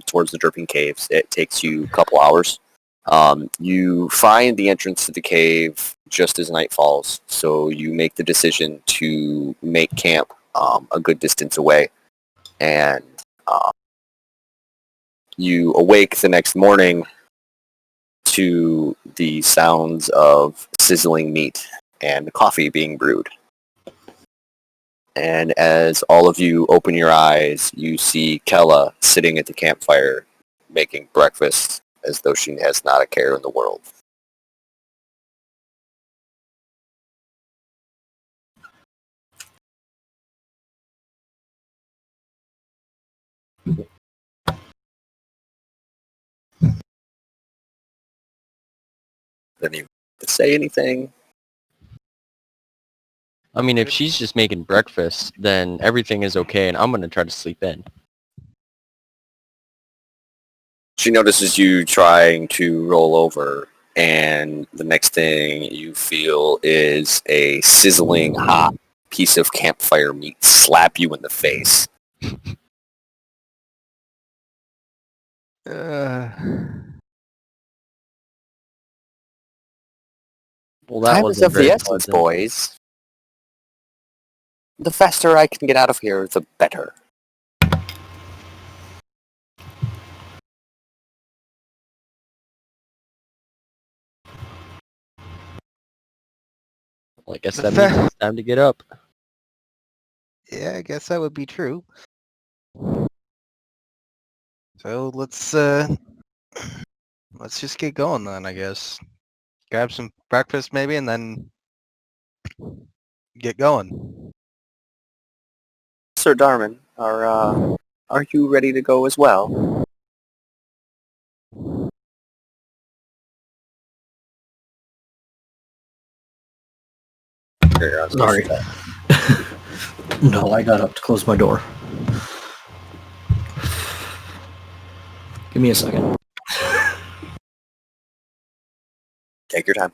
towards the Dripping Caves. It takes you a couple hours. You find the entrance to the cave just as night falls, so you make the decision to make camp a good distance away. And you awake the next morning to the sounds of sizzling meat and coffee being brewed. And as all of you open your eyes, you see Kella sitting at the campfire making breakfast as though she has not a care in the world. Didn't even say anything. I mean, if she's just making breakfast, then everything is okay, and I'm going to try to sleep in. She notices you trying to roll over, and the next thing you feel is a sizzling hot piece of campfire meat slap you in the face. Well, that Time was is of the essence, boys. The faster I can get out of here, the better. Well, I guess that means it's time to get up. Yeah, I guess that would be true. So let's just get going then, I guess. Grab some breakfast maybe and then get going. Sir Darman, are you ready to go as well? Sorry. No, I got up to close my door. Give me a second. Take your time.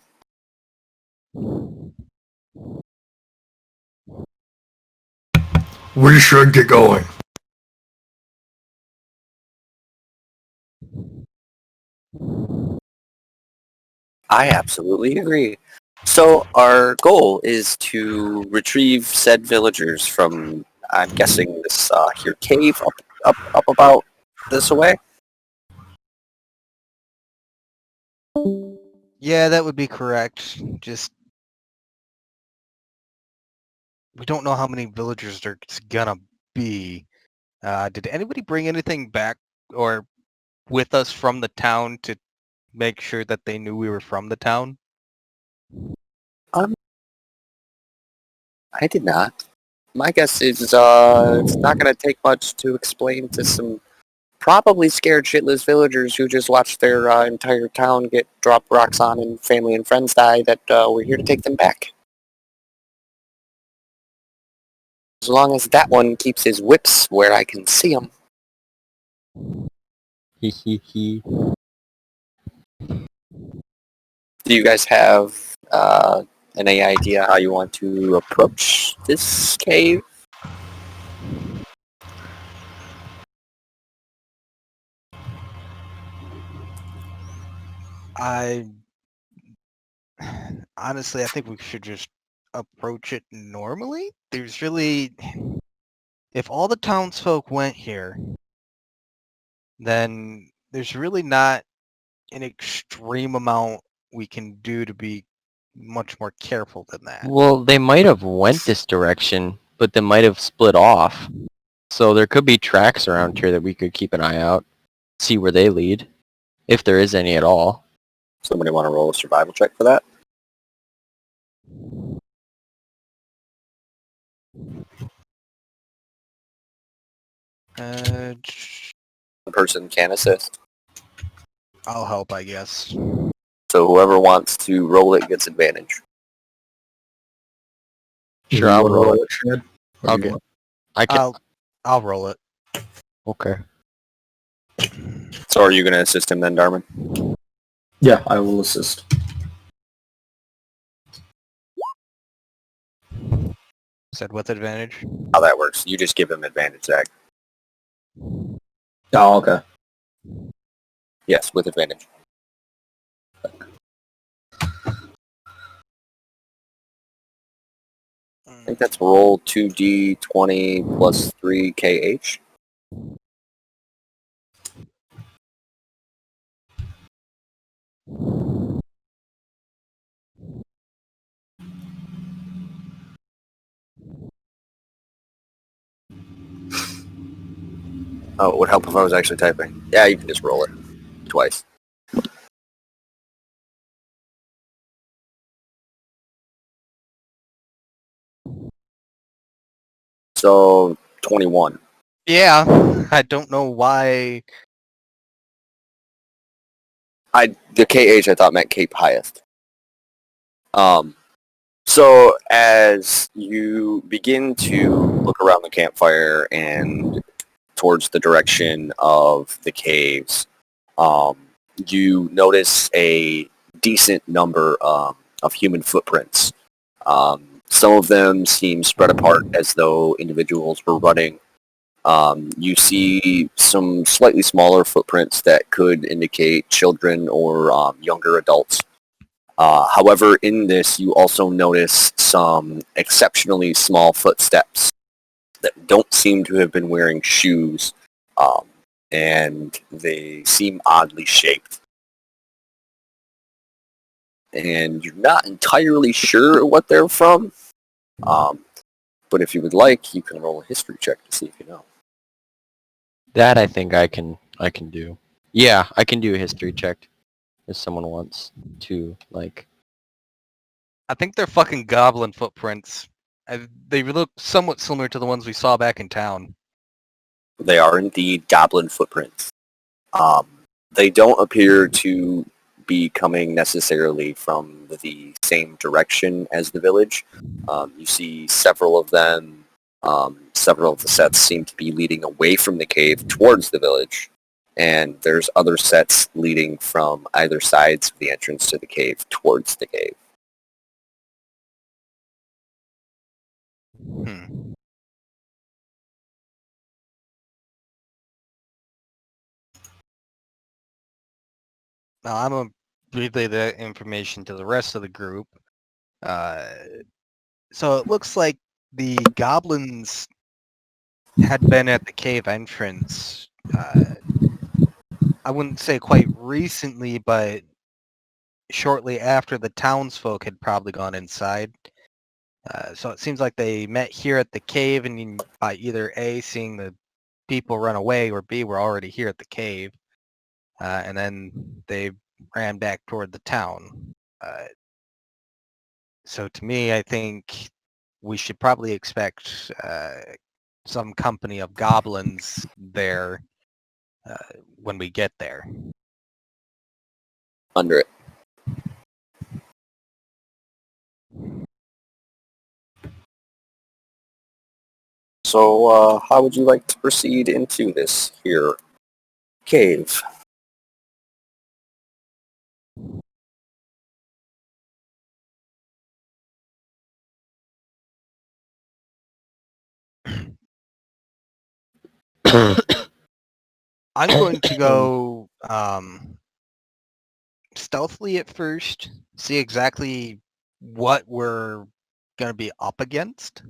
We should get going. I absolutely agree. So our goal is to retrieve said villagers from, I'm guessing, this here cave up about this way. Yeah, that would be correct. Just we don't know how many villagers there's gonna be. Did anybody bring anything back or with us from the town to make sure that they knew we were from the town? I did not. My guess is it's not going to take much to explain to some probably scared shitless villagers who just watched their entire town get dropped rocks on and family and friends die that we're here to take them back. As long as that one keeps his whips where I can see them. Hee. Do you guys have any idea how you want to approach this cave? Honestly, I think we should just approach it normally. There's really, if all the townsfolk went here, then there's really not an extreme amount we can do to be much more careful than that. Well, they might have went this direction, but they might have split off. So there could be tracks around here that we could keep an eye out, see where they lead, if there is any at all. Somebody want to roll a survival check for that? One person can assist. I'll help, I guess. So whoever wants to roll it gets advantage. Sure, I'll roll it. Chad? Okay. I can. I'll roll it. Okay. So are you going to assist him then, Darman? Yeah, I will assist. Said with advantage? How that works. You just give him advantage, Zach. Oh, okay. Yes, with advantage. I think that's roll 2d20 plus 3 KH. Oh, it would help if I was actually typing. Yeah, you can just roll it twice. So 21. Yeah, I don't know why. The KH I thought meant Cape Highest. So as you begin to look around the campfire and towards the direction of the caves, you notice a decent number of human footprints. Some of them seem spread apart as though individuals were running. You see some slightly smaller footprints that could indicate children or younger adults. However, in this, you also notice some exceptionally small footsteps that don't seem to have been wearing shoes, and they seem oddly shaped. And you're not entirely sure what they're from, but if you would like, you can roll a history check to see if you know. That I think I can do. Yeah, I can do a history check if someone wants to, like. I think they're fucking goblin footprints. They look somewhat similar to the ones we saw back in town. They are indeed goblin footprints. They don't appear to be coming necessarily from the same direction as the village. You see several of them, several of the sets seem to be leading away from the cave towards the village, and there's other sets leading from either sides of the entrance to the cave towards the cave. Hmm. Now I'm gonna relay that information to the rest of the group. So it looks like the goblins had been at the cave entrance. I wouldn't say quite recently, but shortly after the townsfolk had probably gone inside. So it seems like they met here at the cave, and by either A, seeing the people run away, or B, were already here at the cave. And then they ran back toward the town. So to me, I think we should probably expect some company of goblins there when we get there. Under it. So, how would you like to proceed into this here cave? I'm going to go stealthily at first, see exactly what we're going to be up against.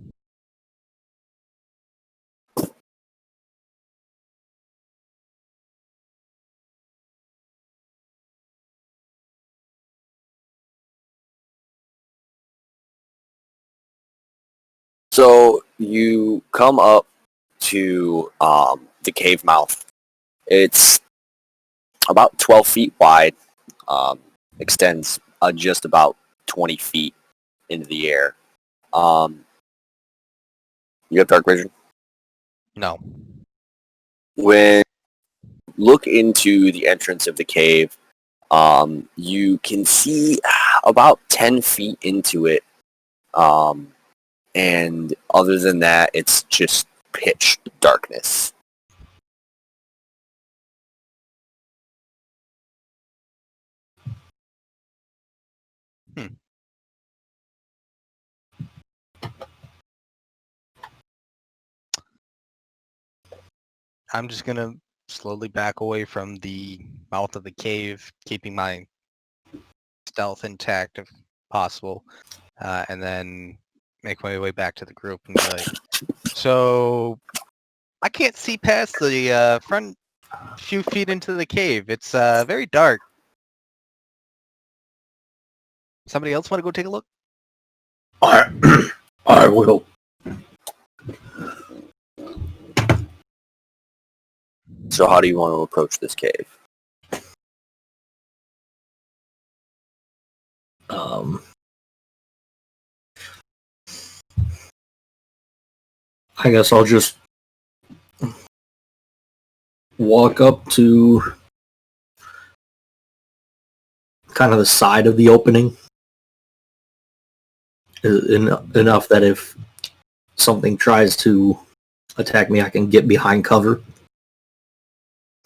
So you come up to the cave mouth. It's about 12 feet wide, extends just about 20 feet into the air. You have dark vision? No. When you look into the entrance of the cave, you can see about 10 feet into it. And other than that, it's just pitch darkness. I'm just going to slowly back away from the mouth of the cave, keeping my stealth intact if possible, and then make my way back to the group and be like, so I can't see past the front few feet into the cave. It's very dark. Somebody else want to go take a look? I will. So how do you want to approach this cave? I guess I'll just walk up to kind of the side of the opening enough that if something tries to attack me, I can get behind cover.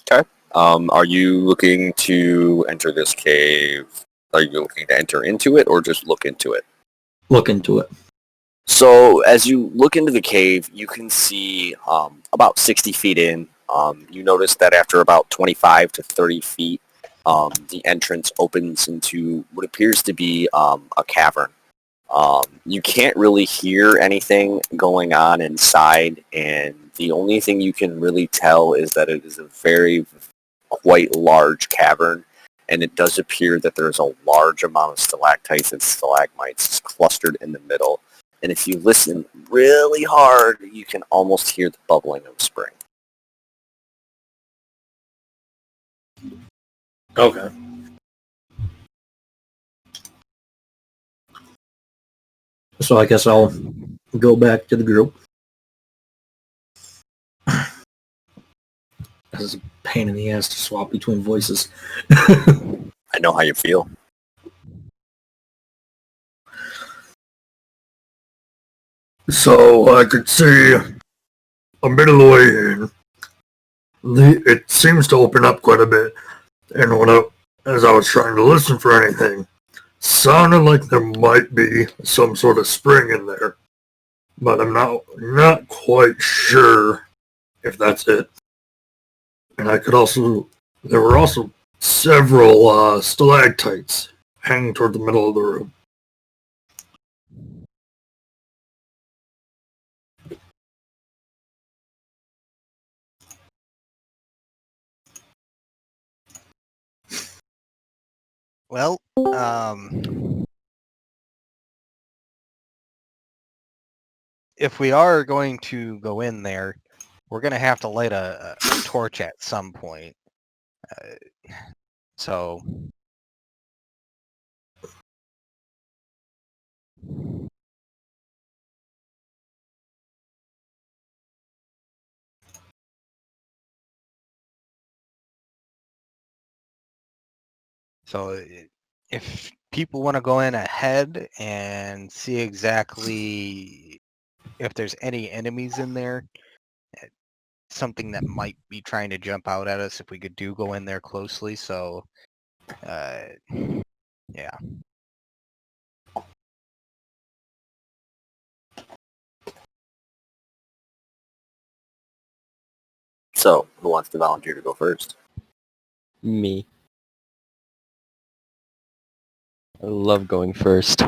Okay. Are you looking to enter this cave? Are you looking to enter into it or just look into it? Look into it. So as you look into the cave, you can see about 60 feet in. You notice that after about 25 to 30 feet, the entrance opens into what appears to be a cavern. You can't really hear anything going on inside, and the only thing you can really tell is that it is a very quite large cavern, and it does appear that there's a large amount of stalactites and stalagmites clustered in the middle. And if you listen really hard, you can almost hear the bubbling of spring. Okay. So I guess I'll go back to the group. This is a pain in the ass to swap between voices. I know how you feel. So I could see a bit of the way in. It seems to open up quite a bit, and as I was trying to listen for anything, sounded like there might be some sort of spring in there, but I'm not quite sure if that's it. And there were also several stalactites hanging toward the middle of the room. Well, if we are going to go in there, we're going to have to light a torch at some point. So... So if people want to go in ahead and see exactly if there's any enemies in there, something that might be trying to jump out at us if we do go in there closely. So, yeah. So, who wants to volunteer to go first? Me. I love going first.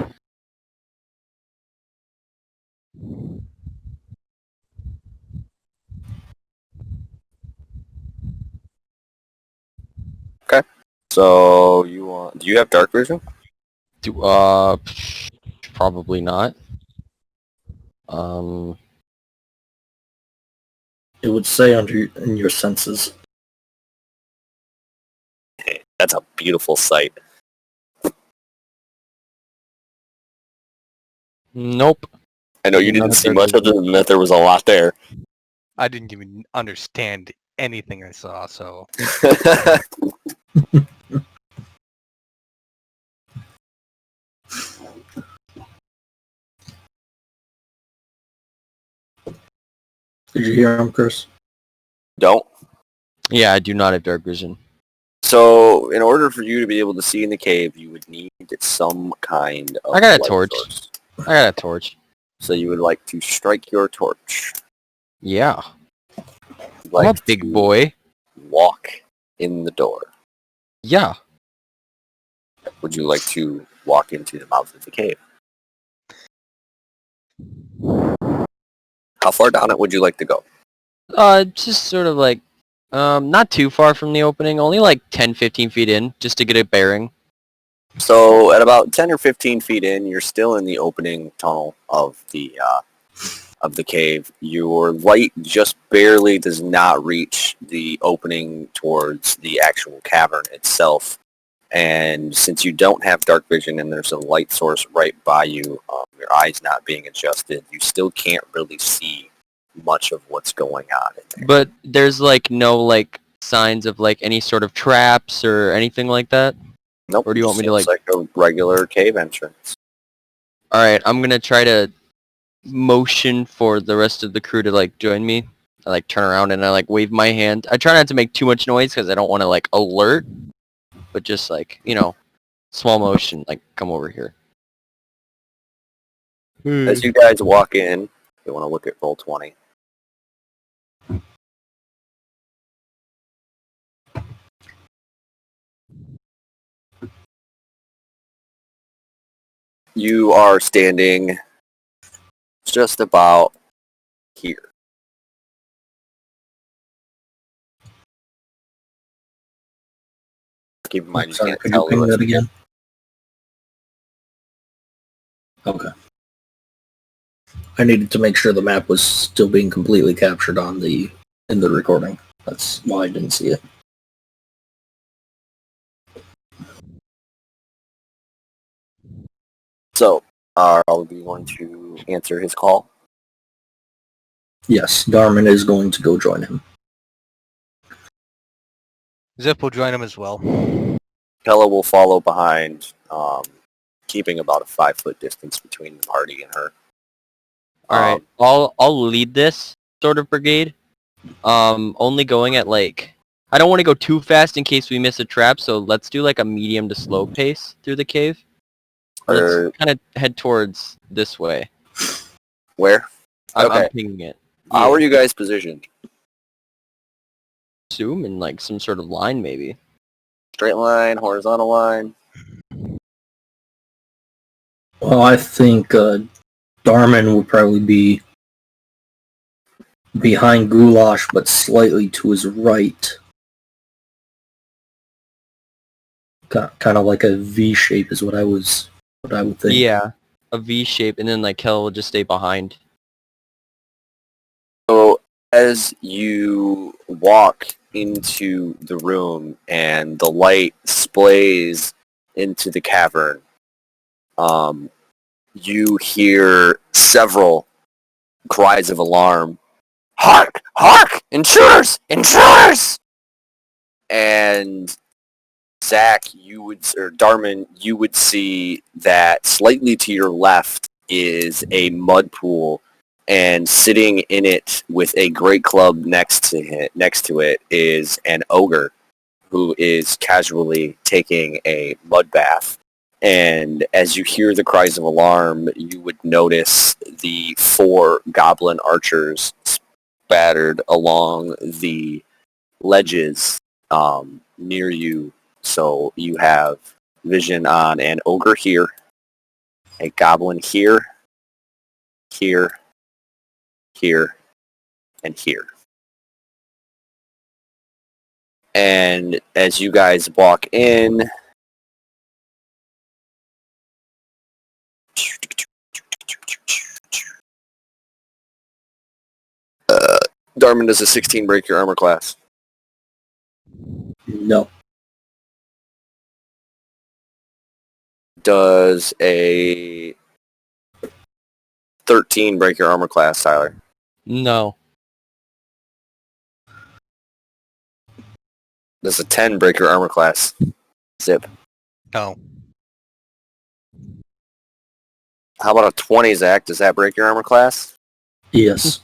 Okay. So, do you have dark vision? Probably not. It would say in your senses. That's a beautiful sight. Nope. I know you didn't see much other than that there was a lot there. I didn't even understand anything I saw, so... Did you hear him, Chris? Don't. Yeah, I do not have dark vision. So, in order for you to be able to see in the cave, you would need some kind of I got a light torch. source. I got a torch. So you would like to strike your torch. Yeah. You'd like I'm a big to boy. walk in the door. Yeah. Would you like to walk into the mouth of the cave? How far down it would you like to go? Just sort of like, not too far from the opening, only like 10, 15 feet in, just to get a bearing. So at about 10 or 15 feet in, you're still in the opening tunnel of the cave. Your light just barely does not reach the opening towards the actual cavern itself. And since you don't have dark vision and there's a light source right by you, your eyes not being adjusted, you still can't really see much of what's going on in there. But there's like no like signs of like any sort of traps or anything like that? Nope. Or do you want me to seems like a regular cave entrance? Alright, I'm gonna try to motion for the rest of the crew to like join me. I like turn around and I like wave my hand. I try not to make too much noise because I don't want to like alert, but just like, you know, small motion, like come over here. As you guys walk in, you want to look at Roll20. You are standing just about here. Keep in mind, you Sorry, can't could tell you the ping rest that of it. again? Okay. I needed to make sure the map was still being completely captured in the recording. That's why I didn't see it. So, are all of you going to answer his call? Yes, Darman is going to go join him. Zip will join him as well. Kella will follow behind, keeping about a 5-foot distance between the party and her. Alright, I'll lead this sort of brigade. Only going at like, I don't want to go too fast in case we miss a trap, so let's do like a medium to slow pace through the cave. Let's kind of head towards this way. Where? I'm Okay. pinging it. How are you guys positioned? Assume in like some sort of line maybe. Straight line, horizontal line? Well, I think Darman would probably be behind Goulash, but slightly to his right. Kind of like a V shape is what I would think. Yeah, a V shape, and then like Kel will just stay behind. So, as you walk into the room and the light splays into the cavern, you hear several cries of alarm. Hark! Hark! Intruders! Intruders! And Zach, Darman, you would see that slightly to your left is a mud pool, and sitting in it with a great club next to it is an ogre who is casually taking a mud bath. And as you hear the cries of alarm, you would notice the 4 goblin archers spattered along the ledges near you. So you have vision on an ogre here, a goblin here, here, here, and here. And as you guys walk in, Darman does a 16 break your armor class. No. Does a 13 break your armor class, Tyler? No. Does a 10 break your armor class? Zip. No. How about a 20, Zach? Does that break your armor class? Yes.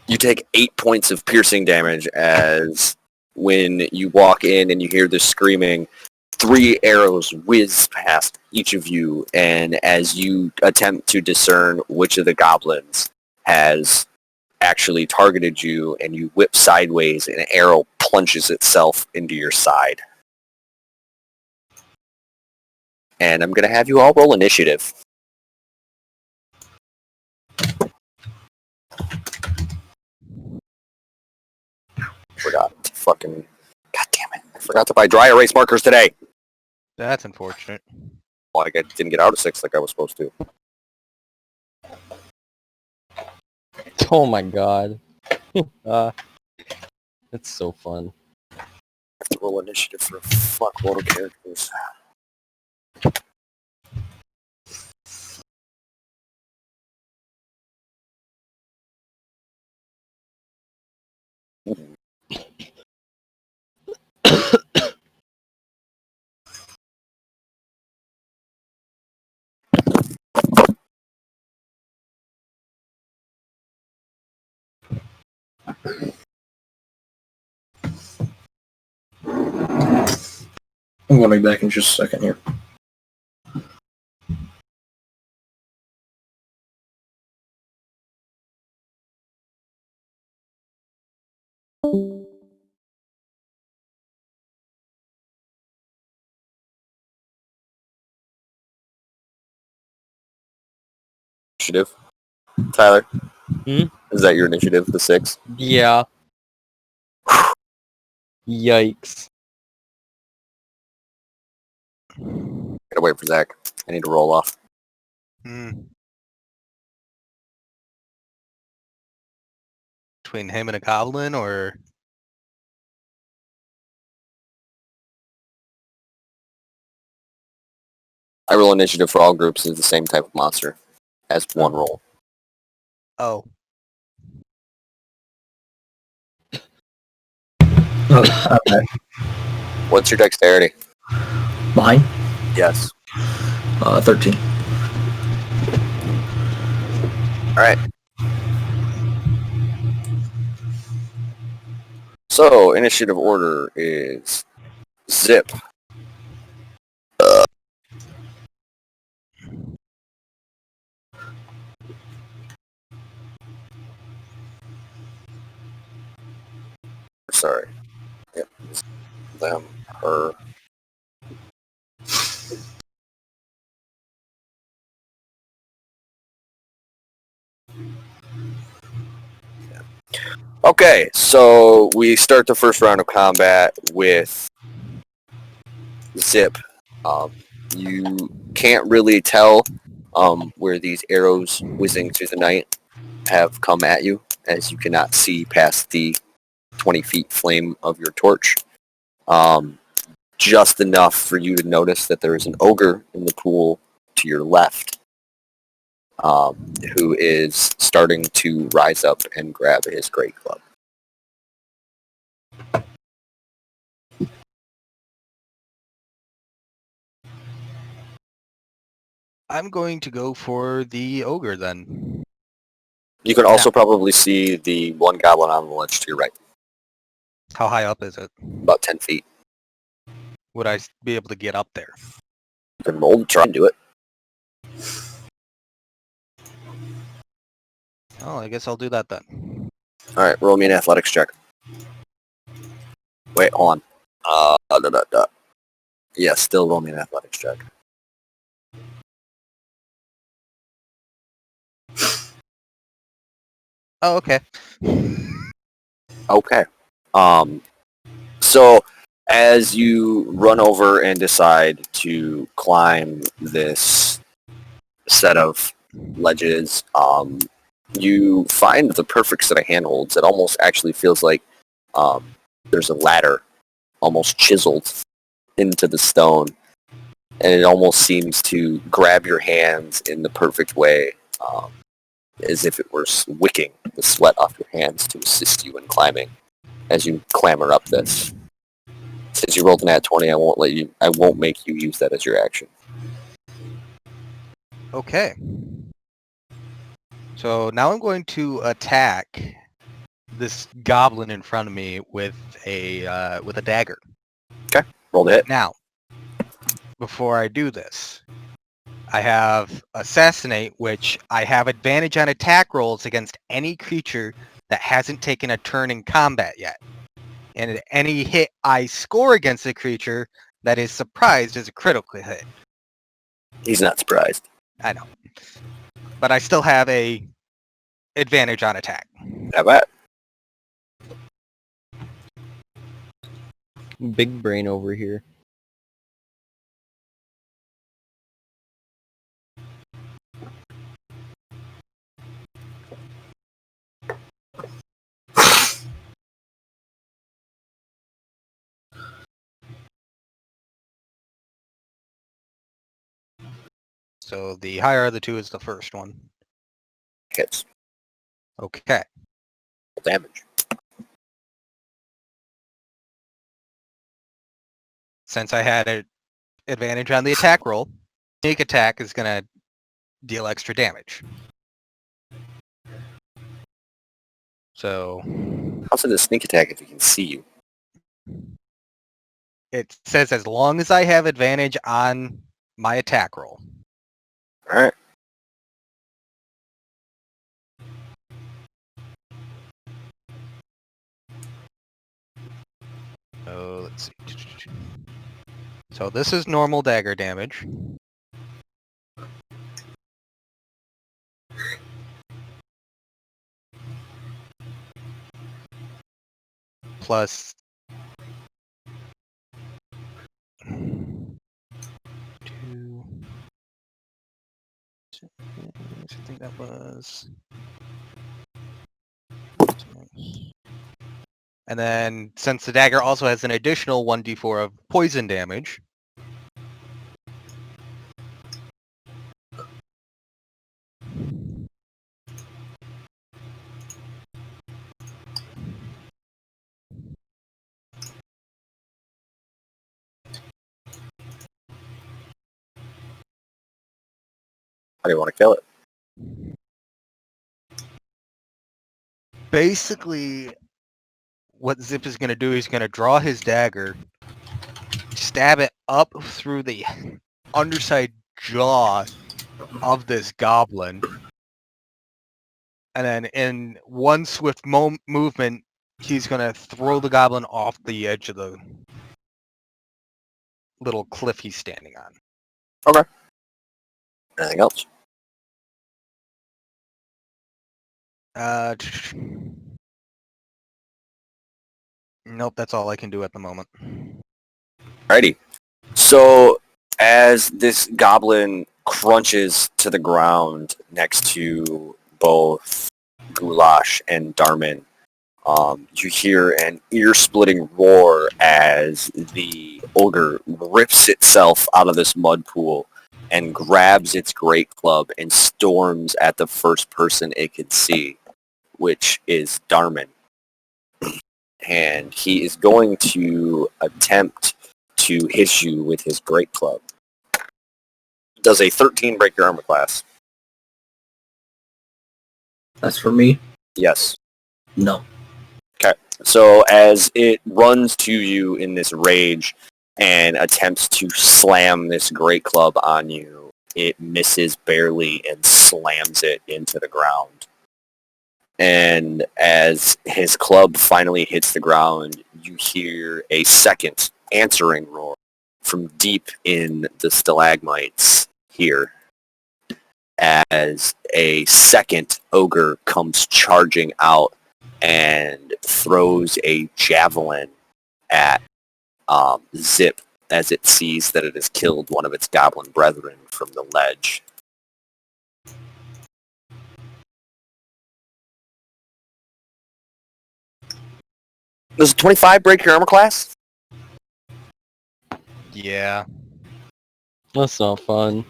You take 8 points of piercing damage as when you walk in and you hear the screaming, 3 arrows whiz past each of you, and as you attempt to discern which of the goblins has actually targeted you, and you whip sideways, and an arrow plunges itself into your side. And I'm going to have you all roll initiative. Forgot to fucking... God damn it. I forgot to buy dry erase markers today. That's unfortunate. Well, I didn't get out of 6 like I was supposed to. Oh my god. That's so fun. I have to roll initiative for a fuckload of characters. I'm going to be back in just a second here. Initiative. Tyler? Hmm? Is that your initiative, the 6? Yeah. Yikes. Gotta wait for Zach. I need to roll off. Between him and a goblin, or... I roll initiative for all groups as the same type of monster. As one roll. Oh. Oh, okay. What's your dexterity? Mine? Yes. 13. Alright. So, initiative order is Zip. Sorry. Yep. Them. Her. Okay, so we start the first round of combat with Zip. You can't really tell where these arrows whizzing through the night have come at you, as you cannot see past the 20 feet flame of your torch. Just enough for you to notice that there is an ogre in the pool to your left, who is starting to rise up and grab his great club. I'm going to go for the ogre, then. You can also probably see the one goblin on the ledge to your right, How high up is it? about 10 feet. Would I be able to get up there? You can roll to try and do it. Oh, I guess I'll do that then. Alright, roll me an athletics check. Wait, hold on. Yeah, still roll me an athletics check. Oh, okay. Okay. So as you run over and decide to climb this set of ledges, you find the perfect set of handholds. It almost actually feels like there's a ladder almost chiseled into the stone, and it almost seems to grab your hands in the perfect way, as if it were wicking the sweat off your hands to assist you in climbing as you clamber up this. Since you rolled an nat 20, I won't make you use that as your action. Okay. So now I'm going to attack this goblin in front of me with a dagger. Okay, roll the hit. Now, before I do this, I have Assassinate, which I have advantage on attack rolls against any creature that hasn't taken a turn in combat yet. And any hit I score against a creature that is surprised is a critical hit. He's not surprised. I know. But I still have a advantage on attack. How about? Big brain over here. So the higher of the two is the first one. Hits. Okay. Damage. Since I had an advantage on the attack roll, sneak attack is going to deal extra damage. So How's it a sneak attack if he can see you? it says as long as I have advantage on my attack roll. Alright. So let's see. So this is normal dagger damage. Plus 2. I think that was. And then, since the dagger also has an additional 1d4 of poison damage, How do you want to kill it? basically what Zip is going to do, he's going to draw his dagger, stab it up through the underside jaw of this goblin, and then in one swift movement, he's going to throw the goblin off the edge of the little cliff he's standing on. Okay. Anything else? Nope, that's all I can do at the moment. Alrighty. So, as this goblin crunches to the ground next to both Goulash and Darman, you hear an ear-splitting roar as the ogre rips itself out of this mud pool and grabs its great club and storms at the first person it can see, which is Darman. And he is going to attempt to hit you with his great club. Does a 13 break your armor class? That's for me? Yes. No. Okay. So as it runs to you in this rage and attempts to slam this great club on you, it misses barely and slams it into the ground. And as his club finally hits the ground, you hear a second answering roar from deep in the stalagmites here as a second ogre comes charging out and throws a javelin at Zip as it sees that it has killed one of its goblin brethren from the ledge. Does a 25 break your armor class? Yeah. That's not fun.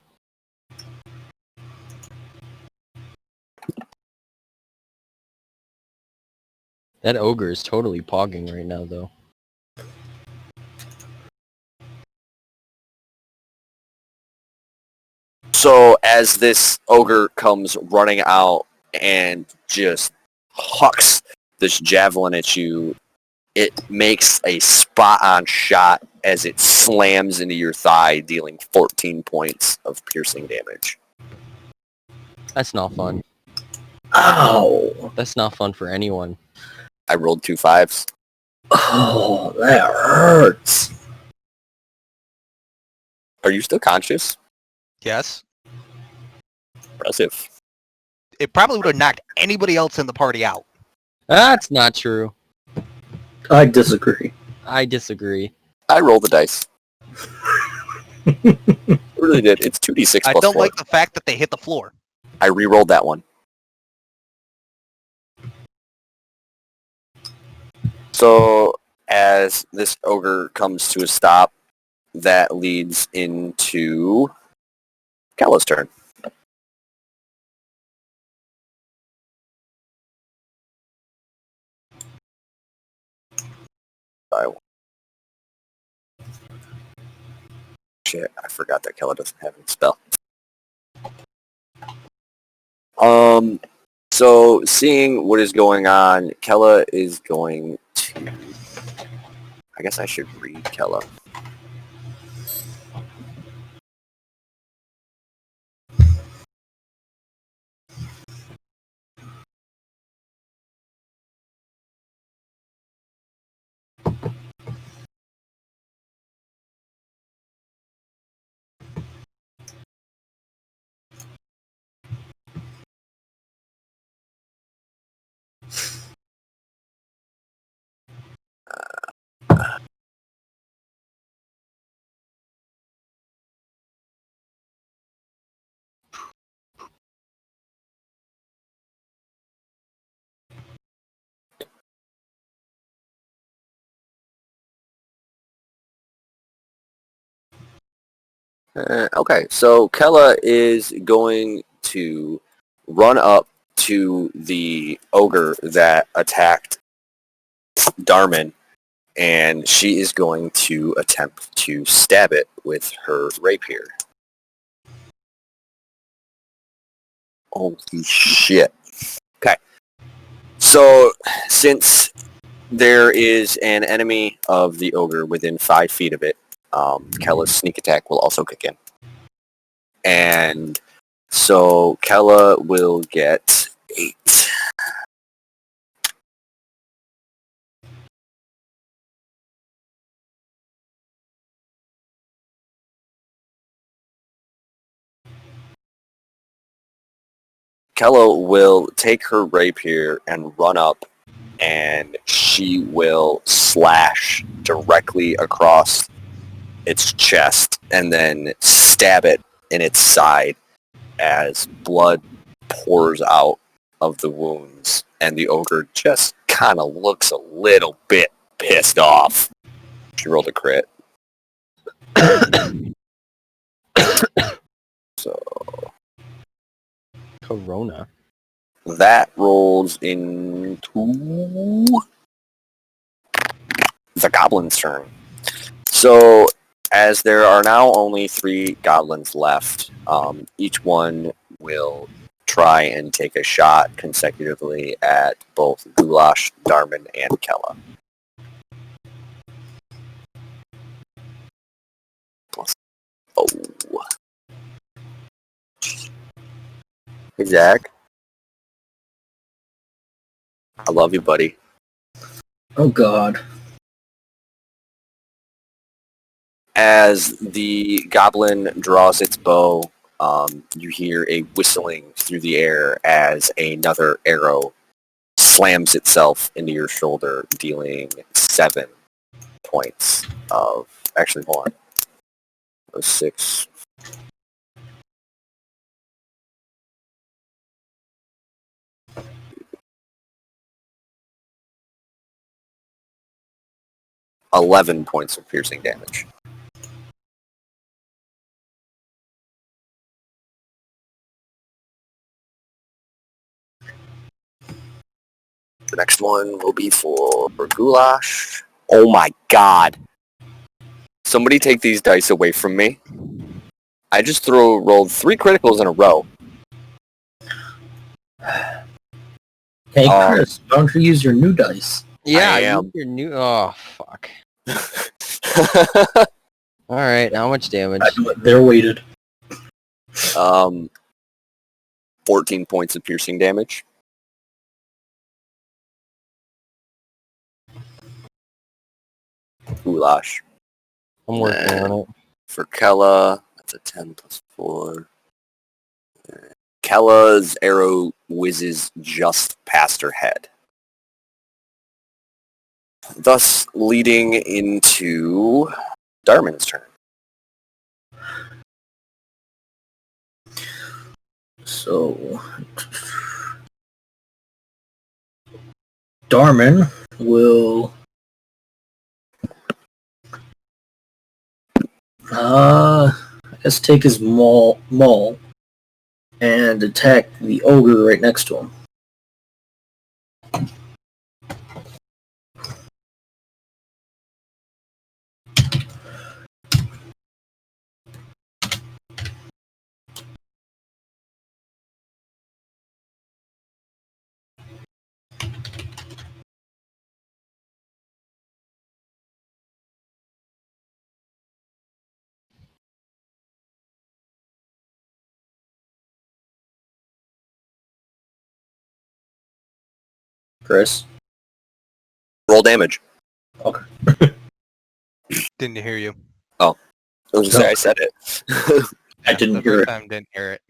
That ogre is totally pogging right now, though. So as this ogre comes running out and just hucks this javelin at you, it makes a spot-on shot as it slams into your thigh, dealing 14 points of piercing damage. That's not fun. Ow! That's not fun for anyone. I rolled 2 5s. Oh, that hurts. Are you still conscious? Yes. Impressive. It probably would have knocked anybody else in the party out. That's not true. I disagree. I disagree. I rolled the dice. I really did. It's 2d6 I plus don't 4. like the fact that they hit the floor. I re-rolled that one. So, as this ogre comes to a stop, that leads into Kella's turn. Shit, I forgot that Kella doesn't have any spell. So seeing what is going on, Kella is going to... I guess I should read Kella. Okay, so Kella is going to run up to the ogre that attacked Darman, and she is going to attempt to stab it with her rapier. Holy shit. Okay. So, since there is an enemy of the ogre within 5 feet of it, Kella's sneak attack will also kick in. And so Kella will get 8. Kella will take her rapier and run up, and she will slash directly across its chest and then stab it in its side as blood pours out of the wounds, and the ogre just kind of looks a little bit pissed off. She rolled a crit. So Corona. that rolls into the goblin's turn. So, as there are now only 3 goblins left, each one will try and take a shot consecutively at both Goulash, Darman, and Kella. Oh. Hey, Zach. I love you, buddy. Oh god. As the goblin draws its bow, you hear a whistling through the air as another arrow slams itself into your shoulder, dealing 7 points of... Actually, hold on. 6... 11 points of piercing damage. The next one will be for Goulash. Oh my god. Somebody take these dice away from me. I just rolled 3 criticals in a row. Hey Chris, why don't you use your new dice? Yeah, I am. your new. Oh fuck. All right, how much damage? They're weighted. 14 points of piercing damage. Goulash. I'm working on it. For Kella, that's a 10 plus 4. Kella's arrow whizzes just past her head, thus leading into Darmin's turn. So, Darmin will I guess take his maul and attack the ogre right next to him. Chris? Roll damage. Okay. Didn't hear you. I was just say I said it. I didn't the hear first it. time didn't hear it.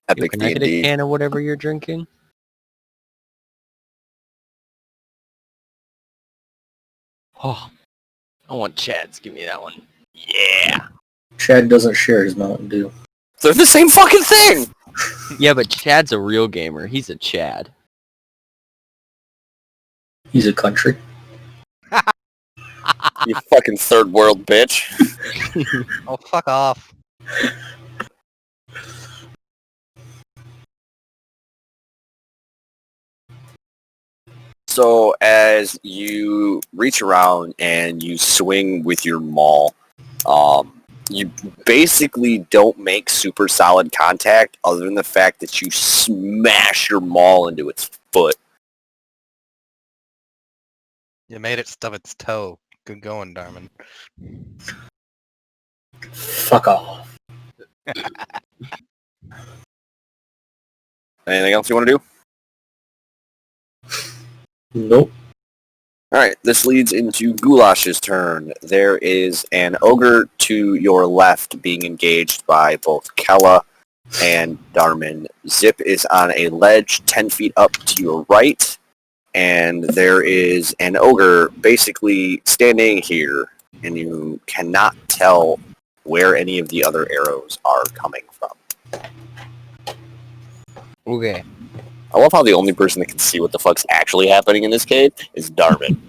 Epic Can I get a D&D. can of whatever you're drinking? Oh, I want Chad's. Give me that one. Yeah. Chad doesn't share his Mountain Dew. They're the same fucking thing! Yeah, but Chad's a real gamer. He's a Chad. He's a country. You fucking third world bitch. Oh, fuck off. So as you reach around and you swing with your maul, you basically don't make super solid contact other than the fact that you smash your maul into its foot. You made it stub its toe. Good going, Darmin. Fuck off. Anything else you want to do? Nope. Alright, this leads into Goulash's turn. There is an ogre to your left being engaged by both Kella and Darmin. Zip is on a ledge 10 feet up to your right, and there is an ogre basically standing here, and you cannot tell where any of the other arrows are coming from. Okay. I love how the only person that can see what the fuck's actually happening in this cave is Darmin.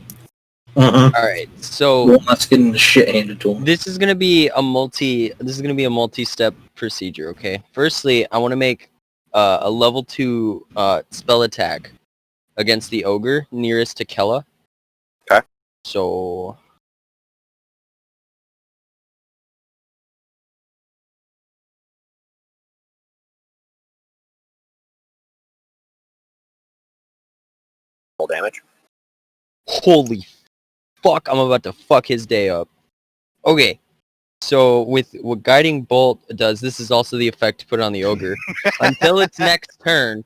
Alright, so Well, let's get the shit handed to him. this is gonna be a multi-step procedure, okay? Firstly, I wanna make a level 2 spell attack against the ogre nearest to Kella. Okay. So Roll damage. holy fuck, I'm about to fuck his day up. Okay. So with what Guiding Bolt does, this is also the effect to put on the ogre. Until its next turn,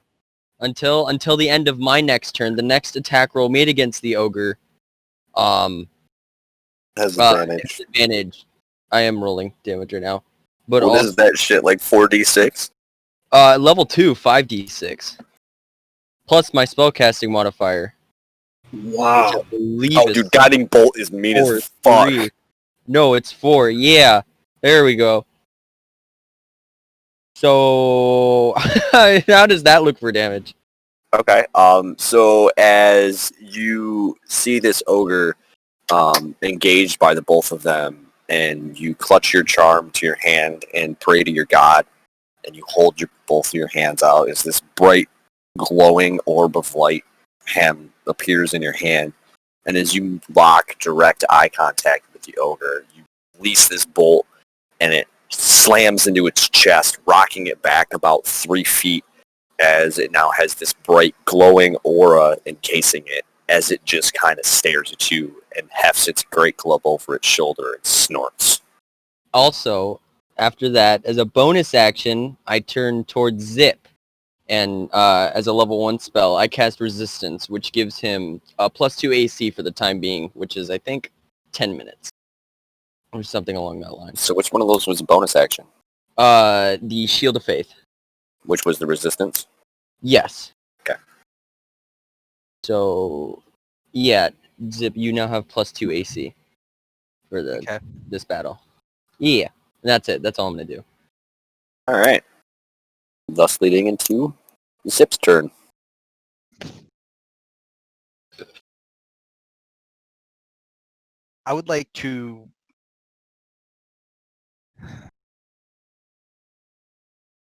until the end of my next turn, the next attack roll made against the ogre Has advantage. disadvantage. I am rolling damage right now. But What also, is that shit, like 4d6? level 2, 5d6. Plus my spellcasting modifier. Wow. I believe Oh, is dude, Guiding Bolt is mean 4, as fuck. 3. No, it's 4. Yeah. There we go. So, how does that look for damage? Okay, so as you see this ogre engaged by the both of them, and you clutch your charm to your hand and pray to your god, and you hold both of your hands out as this bright, glowing orb of light appears in your hand. And as you lock direct eye contact with the ogre, you release this bolt, and it slams into its chest, rocking it back about 3 feet, as it now has this bright, glowing aura encasing it, as it just kind of stares at you and hefts its great club over its shoulder and snorts. Also, after that, as a bonus action, I turn towards Zip, And as a level 1 spell, I cast Resistance, which gives him a +2 AC for the time being, which is, I think, 10 minutes. Or something along that line. So which one of those was a bonus action? The Shield of Faith. Which was the resistance? Yes. Okay. So, yeah, Zip, you now have +2 AC for this battle. Yeah, that's it. That's all I'm going to do. All right. Thus leading into Zip's turn. I would like to...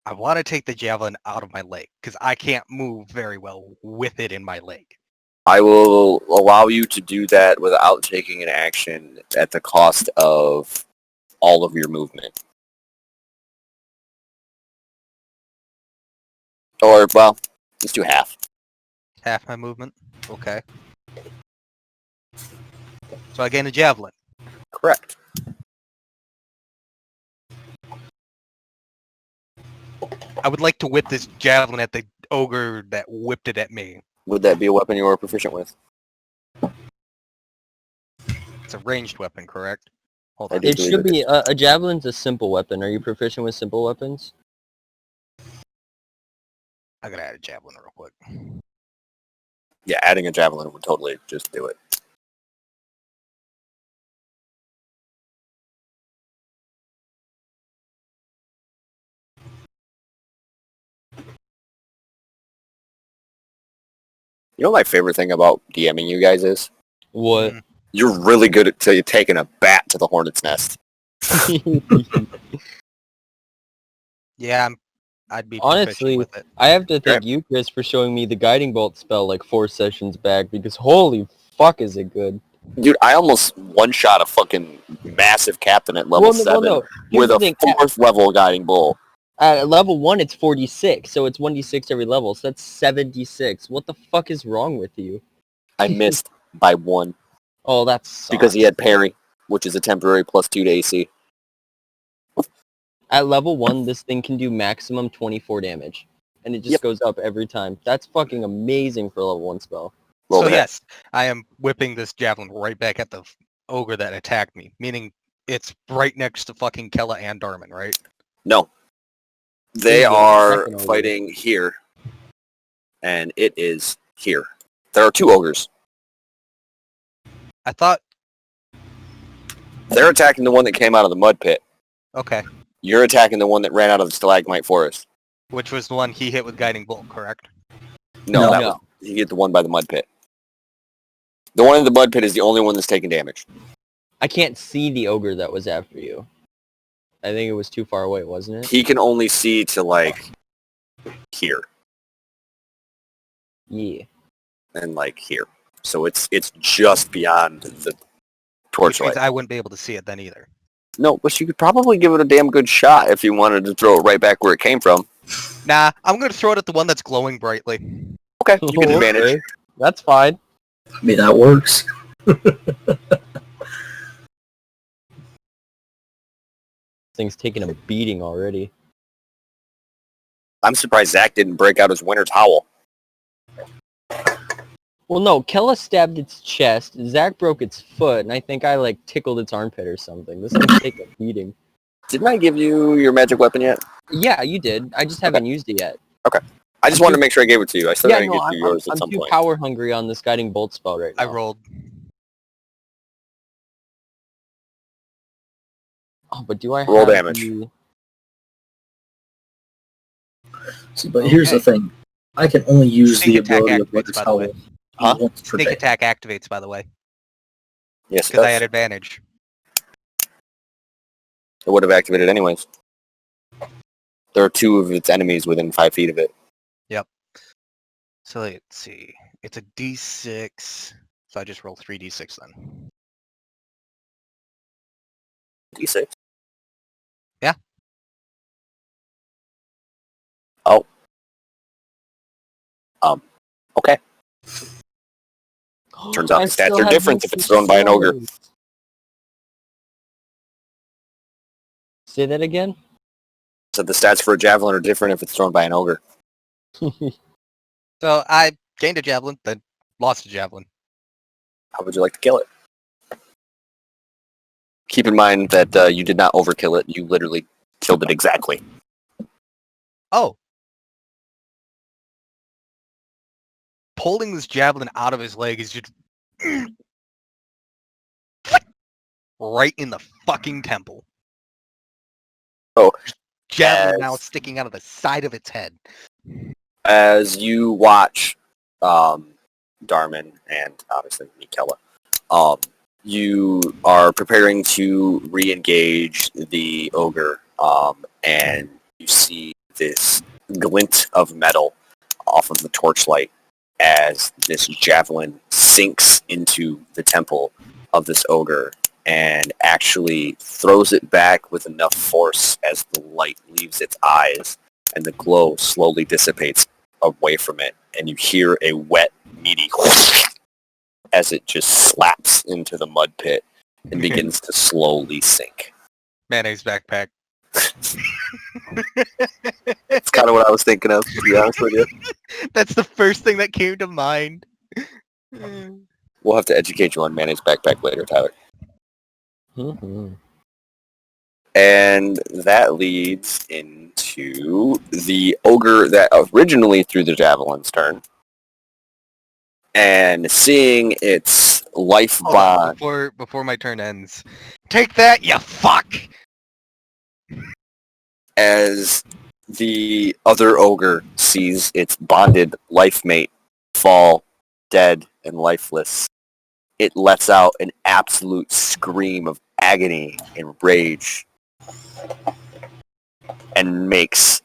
I want to take the javelin out of my leg, because I can't move very well with it in my leg. I will allow you to do that without taking an action at the cost of all of your movement. Or, well, let's do half. Half my movement? Okay. So I gain a javelin. Correct. I would like to whip this javelin at the ogre that whipped it at me. Would that be a weapon you are proficient with? It's a ranged weapon, correct? Hold I on. do It believe should it be, is. a javelin's a simple weapon. Are you proficient with simple weapons? I gotta add a javelin real quick. Yeah, adding a javelin would totally just do it. You know what my favorite thing about DMing you guys is? What? You're really good at taking a bat to the hornet's nest. Yeah, I'd be Honestly, proficient with it. I have to thank Okay. you, Chris, for showing me the Guiding Bolt spell like 4 sessions back, because holy fuck is it good. Dude, I almost one-shot a fucking massive captain at level 7 Here's with the a thing. 4th level guiding bolt. At level 1, it's 46, so it's 1d6 every level, so that's 76. What the fuck is wrong with you? I missed by 1 Oh, that's because he had parry, which is a temporary +2 to AC. At level 1, this thing can do maximum 24 damage, and it just Yep. goes up every time. That's fucking amazing for a level 1 spell. Roll So the hit. yes, I am whipping this javelin right back at the ogre that attacked me, meaning it's right next to fucking Kella and Darman, right? No. They Who's the are second ogre? fighting here, and it is here. There are 2 ogres. I thought, They're attacking the one that came out of the mud pit. okay, You're attacking the one that ran out of the stalagmite forest. which was the one he hit with Guiding Bolt, correct? No, No. that was you get the one by the mud pit. The one in the mud pit is the only one that's taking damage. I can't see the ogre that was after you. I think it was too far away, wasn't it? He can only see to like here Yeah. and like here. So it's just beyond the Which torchlight. means I wouldn't be able to see it then either. No, but you could probably give it a damn good shot if you wanted to throw it right back where it came from. Nah, I'm gonna throw it at the one that's glowing brightly. Okay, you get advantage. Okay, that's fine. I mean, that works. Thing's taking a beating already. I'm surprised Zach didn't break out his winter's howl. Well, no, Kella stabbed its chest, Zach broke its foot, and I think I, like, tickled its armpit or something. This thing's taking a beating. Didn't I give you your magic weapon yet? Yeah, you did. I just haven't used it yet. I just wanted to make sure I gave it to you. I still Yeah, gotta no, get you yours at I'm some too point. power hungry on this Guiding Bolt spell right now. I rolled. Oh, but do I have Roll damage. See, but here's the Okay. thing. I can only use Sneak the attack ability of activates, Winter's by the way. Howl Huh? once per Sneak day. attack activates, by the way, Yes, it because I does. had advantage. It would have activated anyways. There are 2 of its enemies within 5 feet of it. So let's see. It's a D6. So I just roll 3d6 then. D6. Yeah. Oh. Okay. Turns out I the stats still are have different if useless it's thrown by an ogre. spells. Say that again? So the stats for a javelin are different if it's thrown by an ogre. So I gained a javelin, then lost a javelin. How would you like to kill it? Keep in mind that you did not overkill it. You literally killed it exactly. Oh. Pulling this javelin out of his leg is just right in the fucking temple. Oh. Javelin now sticking out of the side of its head. As you watch Darman and obviously Mikella, you are preparing to re-engage the ogre, and you see this glint of metal off of the torchlight as this javelin sinks into the temple of this ogre and actually throws it back with enough force as the light leaves its eyes and the glow slowly dissipates away from it, and you hear a wet, meaty as it just slaps into the mud pit and begins to slowly sink. Mayonnaise backpack. It's kind of what I was thinking of, to be honest with you. That's the first thing that came to mind. We'll have to educate you on mayonnaise backpack later, Tyler. Mm-hmm. And that leads into the ogre that originally threw the javelin's turn. And seeing its life Hold on, bond... before my turn ends. Take that, you fuck! As the other ogre sees its bonded life mate fall dead and lifeless, it lets out an absolute scream of agony and rage and makes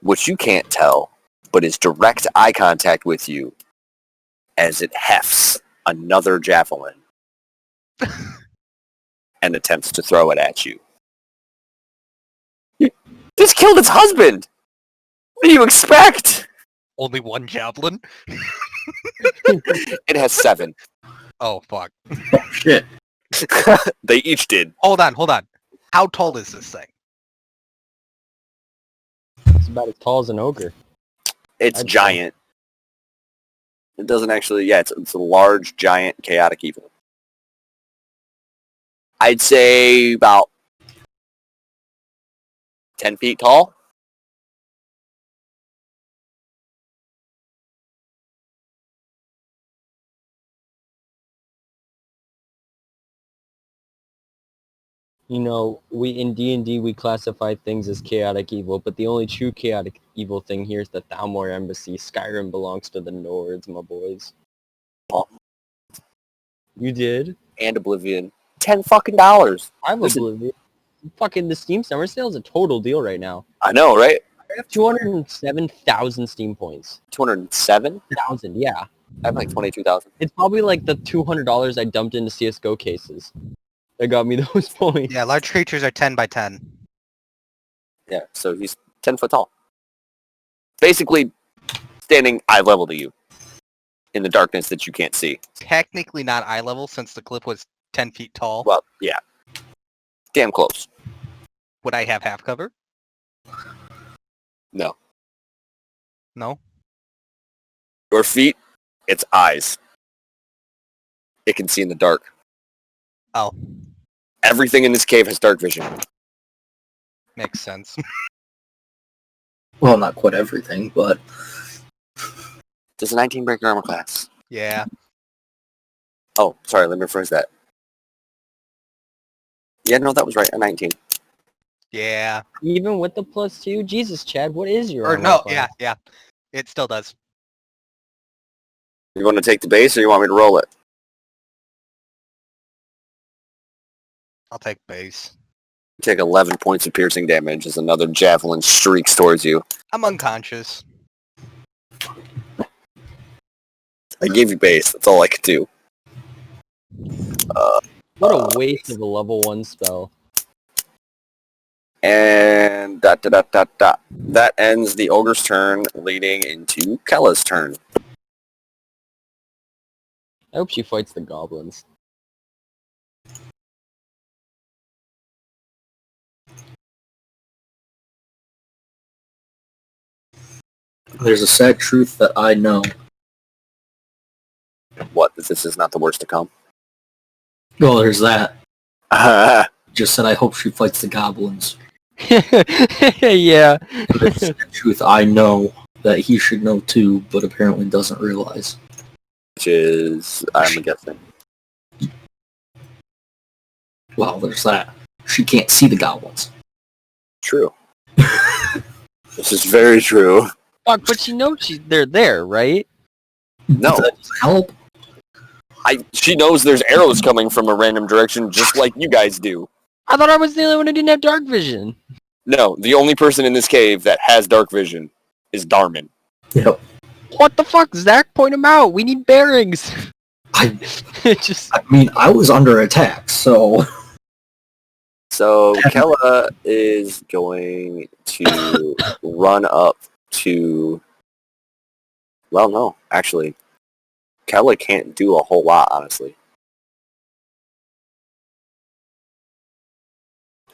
what you can't tell, but is direct eye contact with you as it hefts another javelin and attempts to throw it at you. You just killed its husband! What do you expect? Only one javelin? It has 7. Oh, fuck. Oh, shit. They each did. Hold on. How tall is this thing? It's about as tall as an ogre. It's I'd say. giant. It doesn't actually... Yeah, it's a large, giant, chaotic evil. I'd say about 10 feet tall. You know, in D&D we classify things as chaotic evil, but the only true chaotic evil thing here is the Thalmor Embassy. Skyrim belongs to the Nords, my boys. Oh. You did? And Oblivion. $10 fucking dollars. I'm Oblivion. Fucking the Steam Summer Sale is a total deal right now. I know, right? I have 207,000 Steam points. 207? 1,000, yeah. I have like 22,000. It's probably like the $200 I dumped into CSGO cases that got me those points. Yeah, large creatures are 10 by 10. Yeah, so he's 10 foot tall. Basically, standing eye level to you in the darkness that you can't see. Technically not eye level since the cliff was 10 feet tall. Well, yeah. Damn close. Would I have half cover? No. No? Your feet, its eyes. It can see in the dark. Oh, Everything in this cave has dark vision. makes sense. Well, not quite everything, but Does a 19 break your armor class? Yeah. Oh, sorry, let me rephrase that. Yeah, no, that was right, a 19. Yeah. Even with the +2? Jesus, Chad, what is your Or armor no, class? yeah. It still does. You want to take the base or you want me to roll it? I'll take base. You take 11 points of piercing damage as another javelin streaks towards you. I'm unconscious. I gave you base, that's all I could do. What a waste of a level 1 spell. And that ends the ogre's turn, leading into Kella's turn. I hope she fights the goblins. There's a sad truth that I know. What? That this is not the worst to come? Well, there's that. Just said I hope she fights the goblins. Yeah. There's a sad truth I know that he should know too, but apparently doesn't realize. Which is, I'm guessing. Well, there's that. She can't see the goblins. True. This is very true. Fuck, but she knows they're there, right? No. Does that help? She knows there's arrows coming from a random direction just like you guys do. I thought I was the only one who didn't have dark vision. No, the only person in this cave that has dark vision is Darman. Yep. What the fuck? Zach, point him out. We need bearings. I Just... mean, I was under attack, so... So Kella is going to run up to... Well, no, actually. Kella can't do a whole lot, honestly.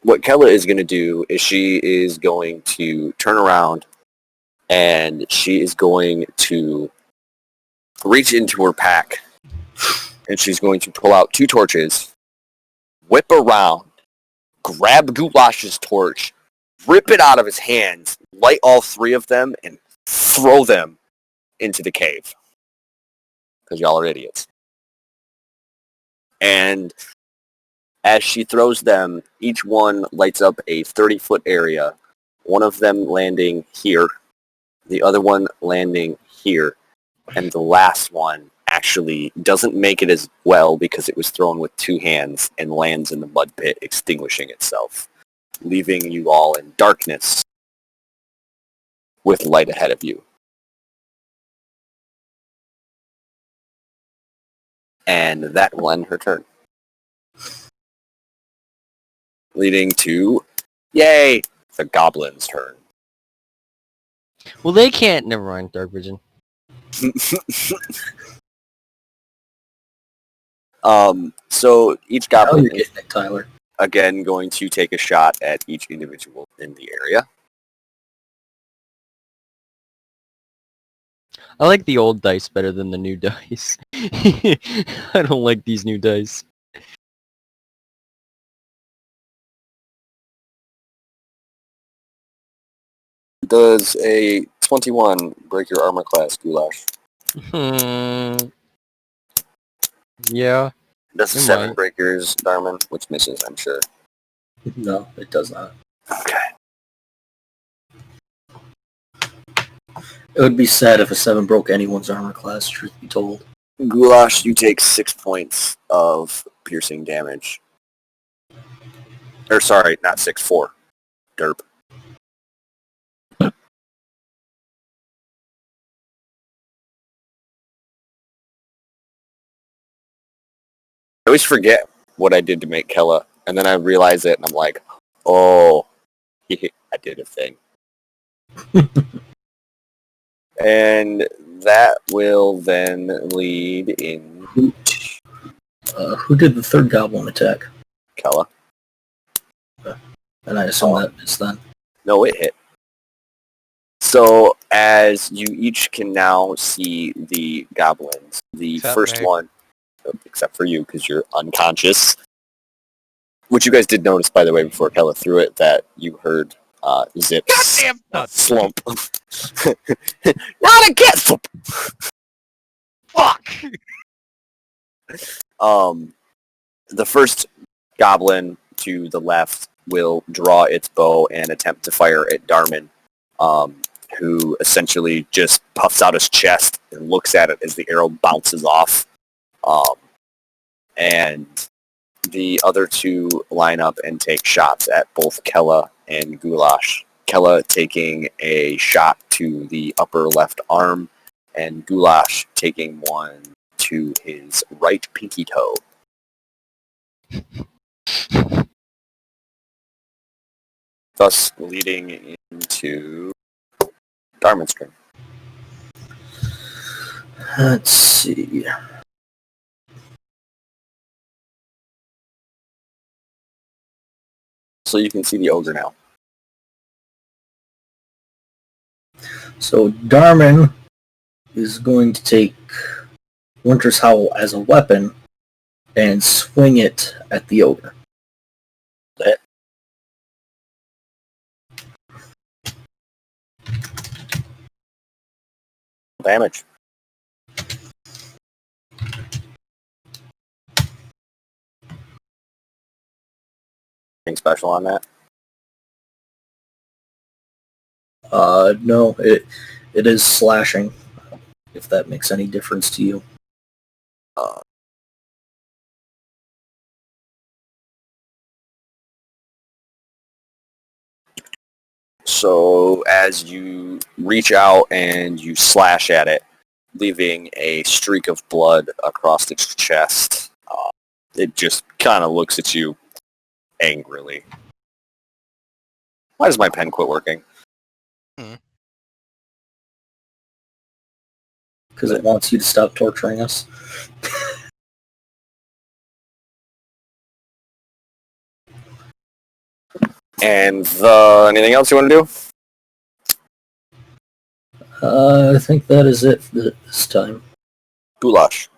What Kella is going to do is she is going to turn around and she is going to reach into her pack and she's going to pull out 2 torches, whip around, grab Goulash's torch, rip it out of his hands, light all 3 of them, and throw them into the cave. Because y'all are idiots. And as she throws them, each one lights up a 30-foot area, one of them landing here, the other one landing here, and the last one actually doesn't make it as well because it was thrown with 2 hands and lands in the mud pit, extinguishing itself, leaving you all in darkness with light ahead of you. And that will end her turn. Leading to, yay, the goblin's turn. Well, they can't. Never mind. Dark vision. So each Now goblin you're is getting it, Tyler. again going to take a shot at each individual in the area. I like the old dice better than the new dice. I don't like these new dice. Does a 21 break your armor class, Goulash? Yeah. Does a It 7 might. break yours, Darman? Which misses, I'm sure. No, it does not. Okay. It would be sad if a 7 broke anyone's armor class, truth be told. Goulash, you take 6 points of piercing damage. Or sorry, not 6, 4. Derp. I always forget what I did to make Kella, and then I realize it, and I'm like, oh, I did a thing. And that will then lead in Who did the 3rd goblin attack? Kella. And I assume that missed then. No, it hit. So, as you each can now see the goblins, the Except first me. one, except for you because you're unconscious, which you guys did notice, by the way, before Kella threw it, that you heard Zip's Goddamn nuts! slump. Not again! Fuck! The first goblin to the left will draw its bow and attempt to fire at Darman, who essentially just puffs out his chest and looks at it as the arrow bounces off. And the other 2 line up and take shots at both Kella and Goulash. Kella taking a shot to the upper left arm, and Goulash taking one to his right pinky toe. Thus leading into Darman's turn. Let's see. So you can see the ogre now. So Darman is going to take Winter's Howl as a weapon and swing it at the ogre. Hit. Damage. Anything special on that? No, it is slashing, if that makes any difference to you. So as you reach out and you slash at it, leaving a streak of blood across its chest, it just kind of looks at you angrily. Why does my pen quit working? Because it wants you to stop torturing us. And anything else you want to do? I think that is it for this time. Goulash.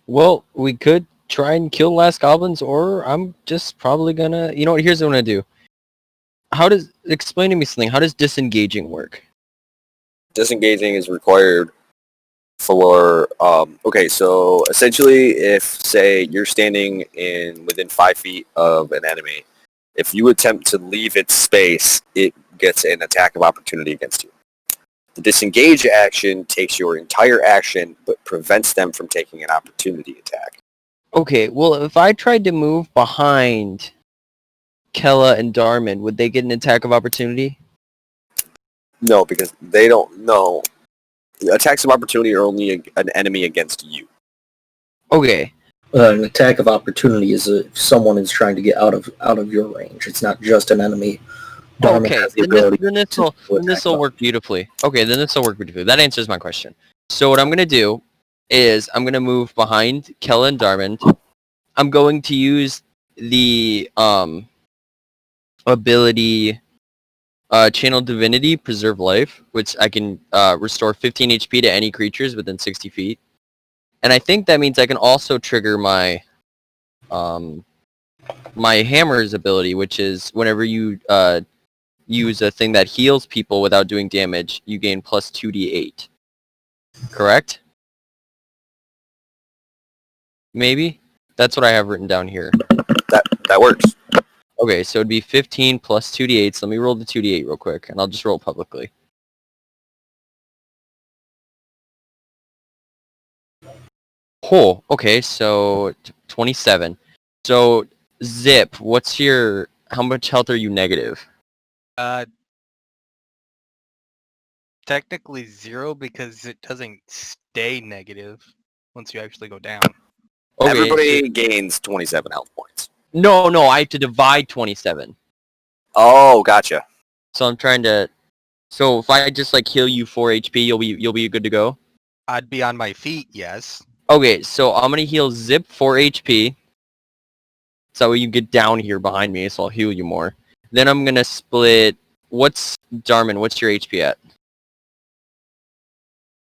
Well, we could try and kill last goblins, or I'm just probably gonna... You know what? Here's what I'm gonna do. Explain to me something. How does disengaging work? Disengaging is required for... okay, so essentially if, say, you're standing within 5 feet of an enemy, if you attempt to leave its space, it gets an attack of opportunity against you. The disengage action takes your entire action, but prevents them from taking an opportunity attack. Okay, well, if I tried to move behind Kella and Darman, would they get an attack of opportunity? No, because they don't know. Attacks of opportunity are only an enemy against you. Okay. An attack of opportunity is if someone is trying to get out of your range. It's not just an enemy. Darman Okay, has the ability then this will work beautifully. Okay, then this will work beautifully. That answers my question. So what I'm going to do is I'm going to move behind Kella and Darman. I'm going to use the ability Channel Divinity, Preserve Life, which I can restore 15 HP to any creatures within 60 feet. And I think that means I can also trigger my my Hammer's ability, which is whenever you use a thing that heals people without doing damage, you gain plus 2d8. Correct? Maybe? That's what I have written down here. That works. Okay, so it'd be 15 plus 2d8. So let me roll the 2d8 real quick, and I'll just roll it publicly. Oh, okay, so 27. So, Zip, how much health are you negative? Technically 0 because it doesn't stay negative once you actually go down. Okay, Everybody gains 27 health points. No, I have to divide 27. Oh, gotcha. So I'm trying to... So if I just heal you 4 HP, you'll be good to go? I'd be on my feet, yes. Okay, so I'm gonna heal Zip 4 HP. So you get down here behind me, so I'll heal you more. Then I'm gonna split... Darman, what's your HP at?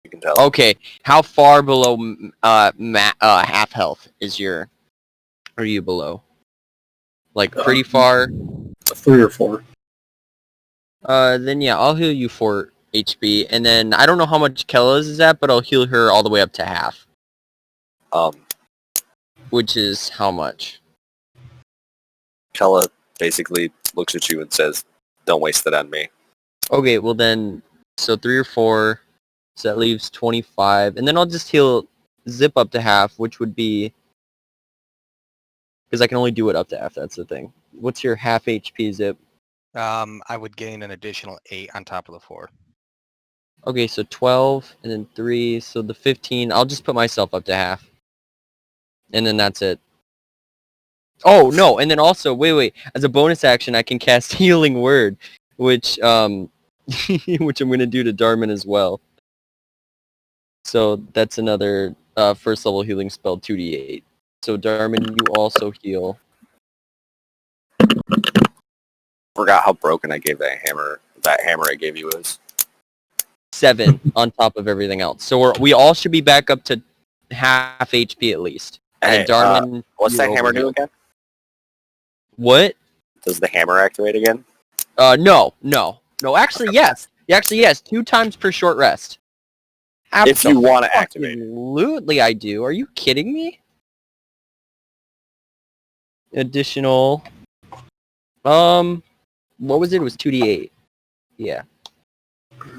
You can tell. Okay, how far below half health are you below? Pretty far? 3 or 4. Then yeah, I'll heal you 4 HP, and then I don't know how much Kella's is at, but I'll heal her all the way up to half. Which is how much? Kella basically looks at you and says, "Don't waste it on me." Okay, well then, so 3 or 4, so that leaves 25, and then I'll just heal Zip up to half, which would be... Because I can only do it up to half, that's the thing. What's your half HP, Zip? I would gain an additional 8 on top of the 4. Okay, so 12, and then 3, so the 15, I'll just put myself up to half. And then that's it. Oh, no, and then also, wait, as a bonus action, I can cast Healing Word, which, which I'm going to do to Darman as well. So that's another first level healing spell, 2d8. So Darman, you also heal. Forgot how broken I gave that hammer I gave you is. 7 on top of everything else. So we all should be back up to half HP at least. Hey, And Darwin, what's that hammer do again? What? Does the hammer activate again? No. Actually, yes. Actually, yes. 2 times per short rest. If you want to activate it. Absolutely, I do. Are you kidding me? Additional. What was it? It was 2d8. Yeah.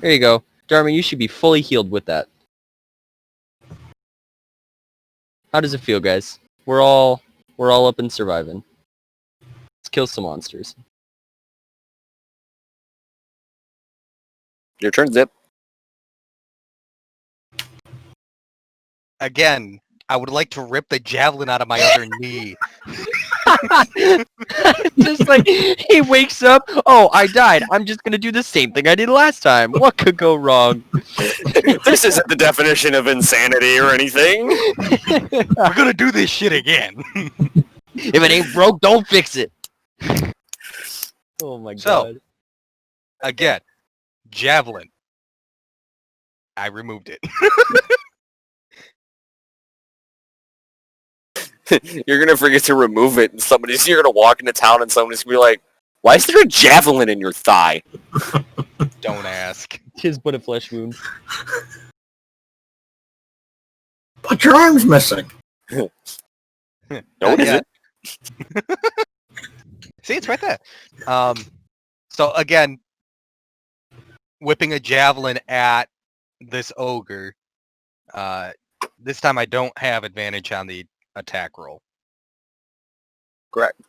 There you go. Darwin, you should be fully healed with that. How does it feel, guys? We're all up and surviving. Let's kill some monsters. Your turn, Zip. Again, I would like to rip the javelin out of my other knee. Just like, he wakes up, oh, I died. I'm just gonna do the same thing I did last time. What could go wrong? This isn't the definition of insanity or anything. We're gonna do this shit again. If it ain't broke, don't fix it. Oh my So- god. Again, javelin. I removed it. You're gonna forget to remove it, and you're gonna walk into town, and somebody's gonna be like, "Why is there a javelin in your thigh?" Don't ask. Tis but a flesh wound. But your arm's missing. No, it isn't. See, it's right there. So again, whipping a javelin at this ogre. This time I don't have advantage on the attack roll. Correct.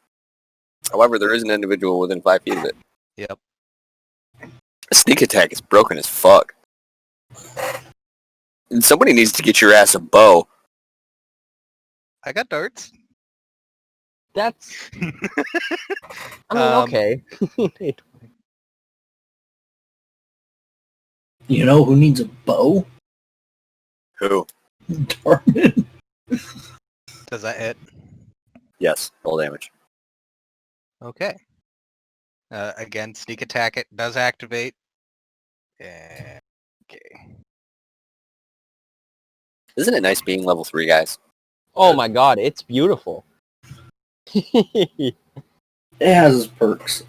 However, there is an individual within 5 feet of it. Yep. A sneak attack is broken as fuck. And somebody needs to get your ass a bow. I got darts. That's... I mean, okay. You know who needs a bow? Who? Darwin. Does that hit? Yes, roll damage. Okay. Again, sneak attack it does activate. Okay. Isn't it nice being level 3, guys? Oh my god, it's beautiful. It has its perks.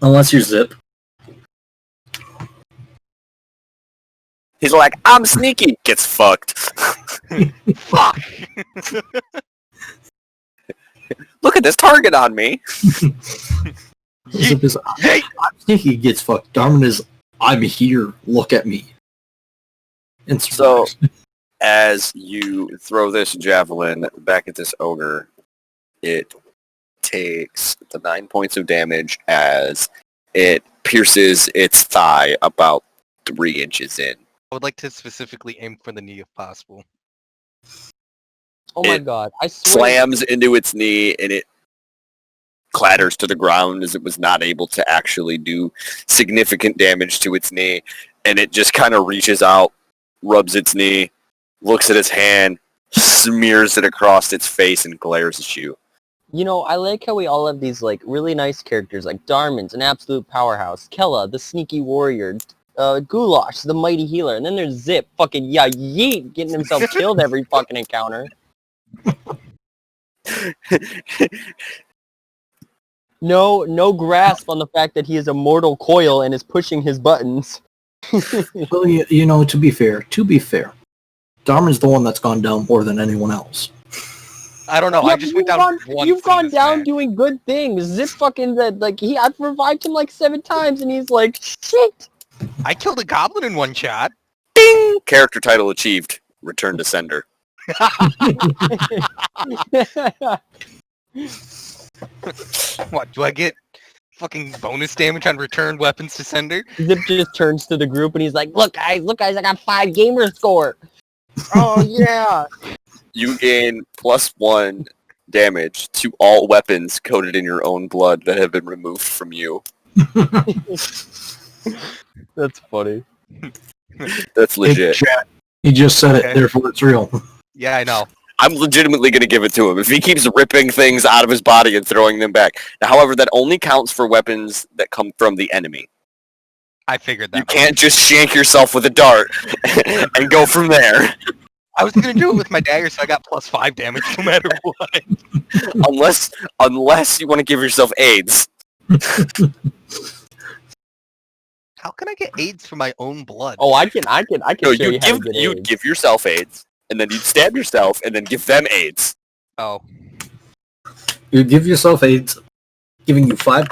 Unless you're Zip. He's like, I'm sneaky. Gets fucked. Fuck! Look at this target on me. Zip is, I'm sneaky, gets fucked. Darwin is, I'm here, look at me. And So, as you throw this javelin back at this ogre, it takes the 9 points of damage as it pierces its thigh about 3 inches in. I would like to specifically aim for the knee if possible. Oh my It god, I swear. Slams into its knee, and it clatters to the ground as it was not able to actually do significant damage to its knee. And it just kind of reaches out, rubs its knee, looks at its hand, smears it across its face, and glares at you. You know, I like how we all have these, like, really nice characters, like Darmin's an absolute powerhouse, Kella, the sneaky warrior, Goulash, the mighty healer, and then there's Zip, fucking yeet, getting himself killed every fucking encounter. No grasp on the fact that he is a mortal coil and is pushing his buttons. well, you know, to be fair, Darwin's the one that's gone down more than anyone else. I don't know. Yeah, I just went down once. You've gone in this down match. doing good things. Zip fucking I've revived him like 7 times, and he's like, shit. I killed a goblin in one shot. Ding! Character title achieved. Return to sender. What, do I get fucking bonus damage on returned weapons to sender? Zip just turns to the group and he's like, look guys, I got 5 gamer score. Oh yeah. You gain +1 damage to all weapons coated in your own blood that have been removed from you. That's funny. That's legit. He just said Okay. it, therefore it's real. Yeah, I know. I'm legitimately going to give it to him if he keeps ripping things out of his body and throwing them back. Now, however, that only counts for weapons that come from the enemy. I figured that. You can't just shank yourself with a dart and go from there. I was gonna do it with my dagger, so I got +5 damage no matter what. Unless you want to give yourself AIDS. How can I get AIDS from my own blood? Oh, I can No, show you how to get you'd AIDS. give yourself AIDS, and then you'd stab yourself, and then give them AIDS. Oh. You give yourself AIDS, giving you 5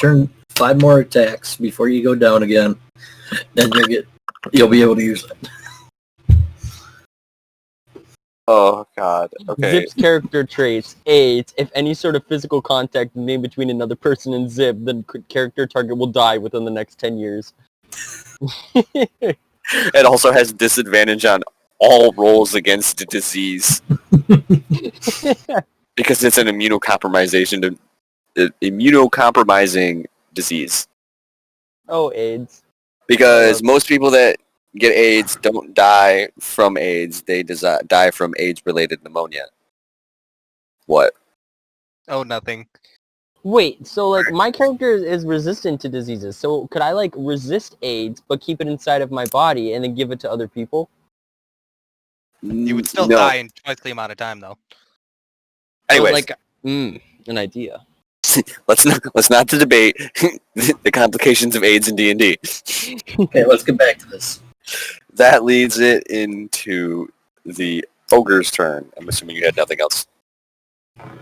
more attacks before you go down again. Then you'll be able to use it. Oh God. Okay. Zip's character traits: AIDS. If any sort of physical contact is made between another person and Zip, then character target will die within the next 10 years. It also has disadvantage on all rolls against a disease because it's an immunocompromising disease. Oh, AIDS. Because most people that get AIDS don't die from AIDS; they die from AIDS-related pneumonia. What? Oh, nothing. Wait, so like my character is resistant to diseases, so could I like resist AIDS but keep it inside of my body and then give it to other people? You would still No. die in twice the amount of time, though. Anyways, So, like, an idea. let's not debate the complications of AIDS and D&D. Okay, let's get back to this. That leads it into the ogre's turn. I'm assuming you had nothing else.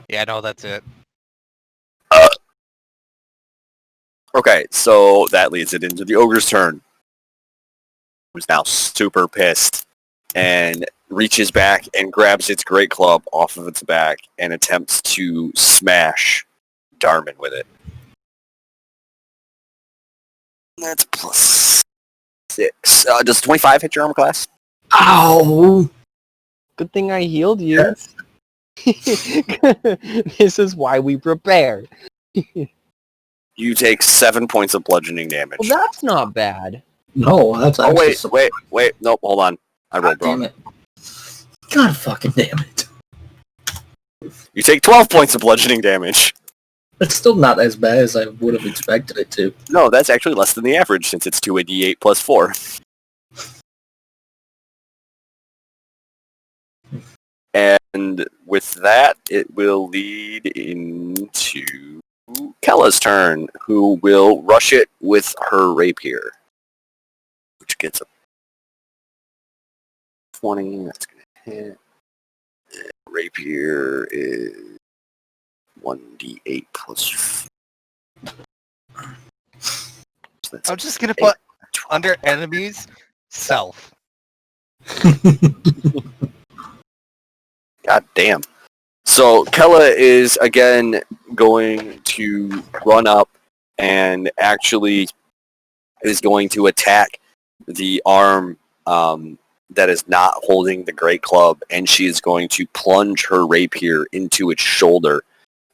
Yeah, no, that's it. Okay, so that leads it into the ogre's turn. Who's now super pissed and reaches back and grabs its great club off of its back and attempts to smash Darman with it. That's +6. Does 25 hit your armor class? Ow! Good thing I healed you. Yes. This is why we prepare. You take 7 points of bludgeoning damage. Well, that's not bad. No, that's Oh, actually wait. Nope, hold on. I rolled God damn wrong. it. God fucking damn it. You take 12 points of bludgeoning damage. That's still not as bad as I would have expected it to. No, that's actually less than the average since it's 2d8 plus 4. And with that, it will lead into Kella's turn, who will rush it with her rapier, which gets a 20. That's going to hit. Rapier is 1d8 plus. So that's I'm just gonna put under enemies, self. God damn. So Kella is again going to run up and actually is going to attack the arm that is not holding the great club, and she is going to plunge her rapier into its shoulder.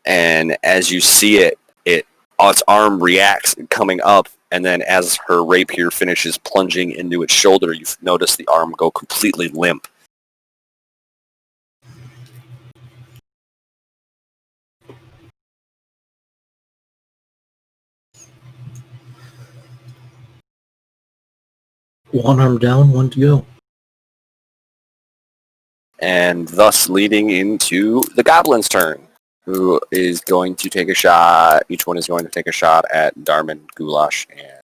And as you see it, its arm reacts coming up, and then as her rapier finishes plunging into its shoulder, you notice the arm go completely limp. One arm down, one to go. And thus leading into the goblin's turn, who is going to take a shot. Each one is going to take a shot at Darman, Goulash, and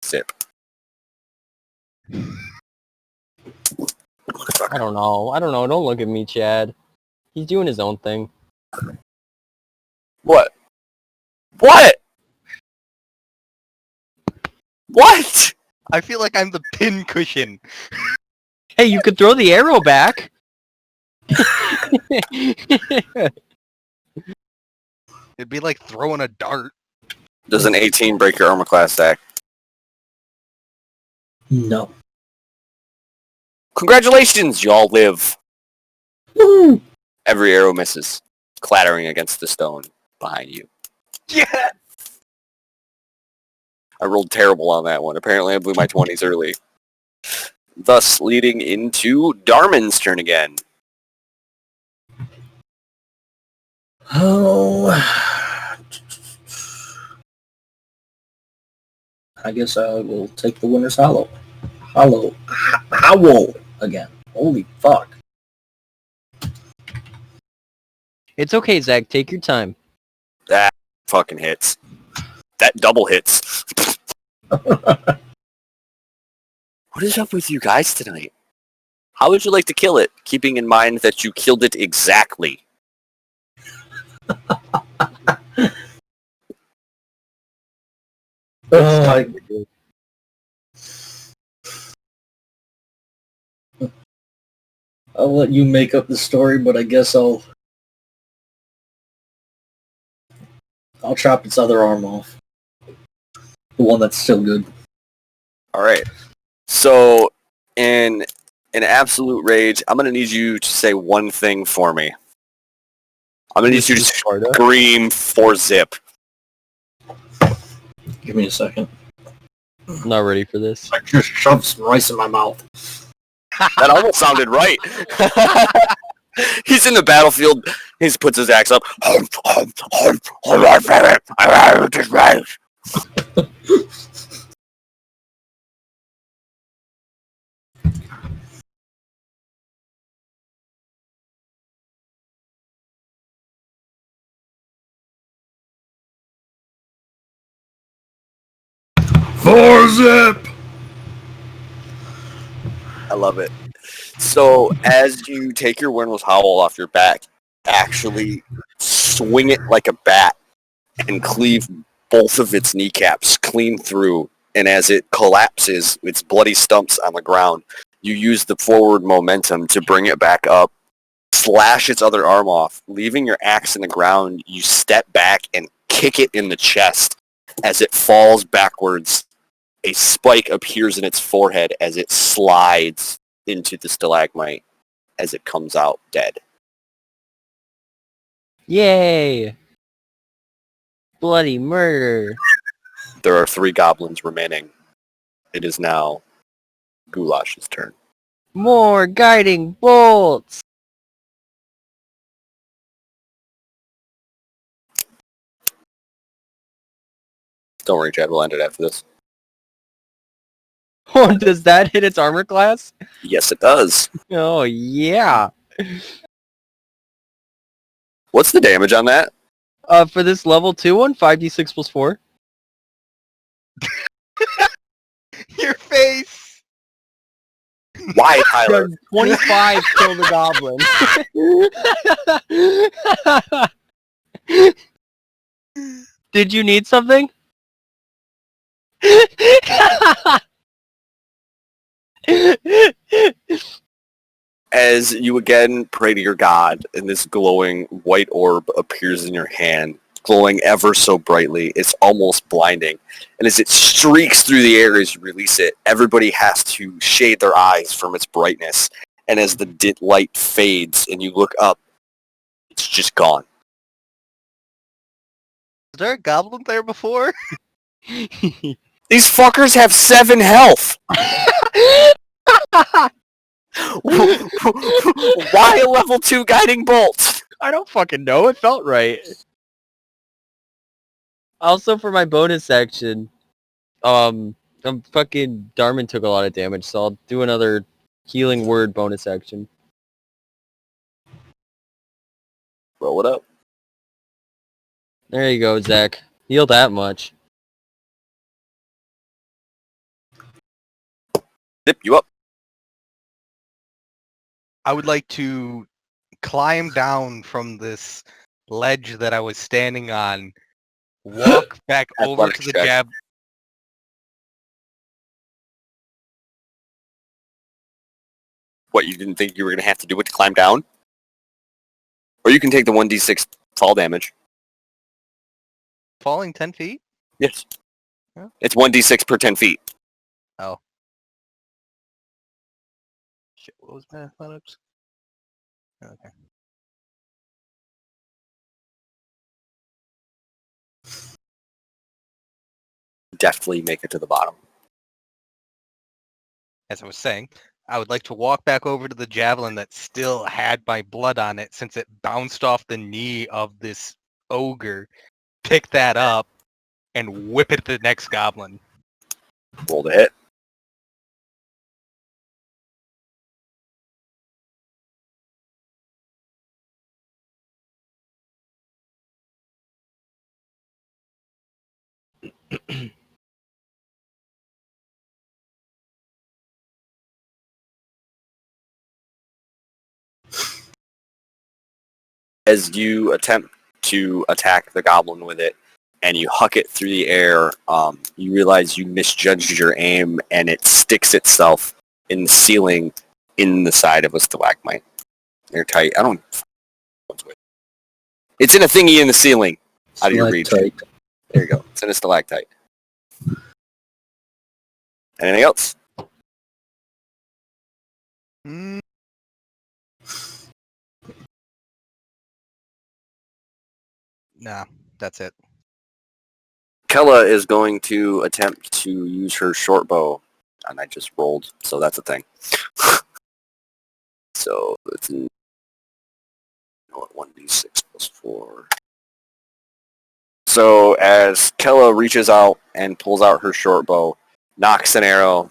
Zip. I don't know. Don't look at me, Chad. He's doing his own thing. What? What? What? I feel like I'm the pin cushion. Hey, you could throw the arrow back. It'd be like throwing a dart. Does an 18 break your armor class stack? No. Congratulations, y'all live. Woo! Every arrow misses, clattering against the stone behind you. Yeah! I rolled terrible on that one. Apparently I blew my 20s early. Thus leading into Darman's turn again. Oh. I guess I will take the winner's hollow. Howl again. Holy fuck. It's okay, Zach. Take your time. That fucking hits. That double hits. What is up with you guys tonight? How would you like to kill it, keeping in mind that you killed it exactly? I'll let you make up the story, but I guess I'll chop its other arm off. The one that's still good. Alright. So, in absolute rage, I'm going to need you to say one thing for me. I'm going to need you to scream for Zip. Give me a second. I'm not ready for this. I just shoved some rice in my mouth. That almost sounded right. He's in the battlefield. He puts his axe up. For Zip! I love it. So, as you take your Windless Howl off your back, actually swing it like a bat and cleave both of its kneecaps clean through. And as it collapses, its bloody stumps on the ground, you use the forward momentum to bring it back up, slash its other arm off. Leaving your axe in the ground, you step back and kick it in the chest. As it falls backwards, a spike appears in its forehead as it slides into the stalagmite as it comes out dead. Yay! Bloody murder. There are 3 goblins remaining. It is now Goulash's turn. More guiding bolts! Don't worry, Chad, we'll end it after this. Oh, does that hit its armor class? Yes, it does. Oh, yeah. What's the damage on that? For this level 2 one, 5d6 plus 4. Your face! Why, Tyler? 25 kill the goblin. Did you need something? As you again pray to your god, and this glowing white orb appears in your hand, glowing ever so brightly, it's almost blinding. And as it streaks through the air as you release it, everybody has to shade their eyes from its brightness. And as the light fades and you look up, it's just gone. Was there a goblin there before? These fuckers have 7 health! Why a level 2 guiding bolt? I don't fucking know. It felt right. Also, for my bonus action, fucking Darman took a lot of damage, so I'll do another healing word bonus action. Roll it up. There you go, Zach. Heal that much. Zip you up. I would like to climb down from this ledge that I was standing on, walk back over to Athletics the check. jab. What, you didn't think you were going to have to do it to climb down? Or you can take the 1d6 fall damage. Falling 10 feet? Yes. Huh? It's 1d6 per 10 feet. Oh. Shit, what was my athletics? Okay. Deftly make it to the bottom. As I was saying, I would like to walk back over to the javelin that still had my blood on it since it bounced off the knee of this ogre, pick that up, and whip it at the next goblin. Roll to hit. As you attempt to attack the goblin with it, and you huck it through the air, you realize you misjudged your aim, and it sticks itself in the ceiling in the side of a stalagmite. Airtight. I don't... It's in a thingy in the ceiling. How do you read? There you go. It's in a stalactite. Anything else? Mm. Nah, that's it. Kella is going to attempt to use her short bow, and I just rolled, so that's a thing. So it's 1d6 plus 4. So as Kella reaches out and pulls out her short bow, nocks an arrow,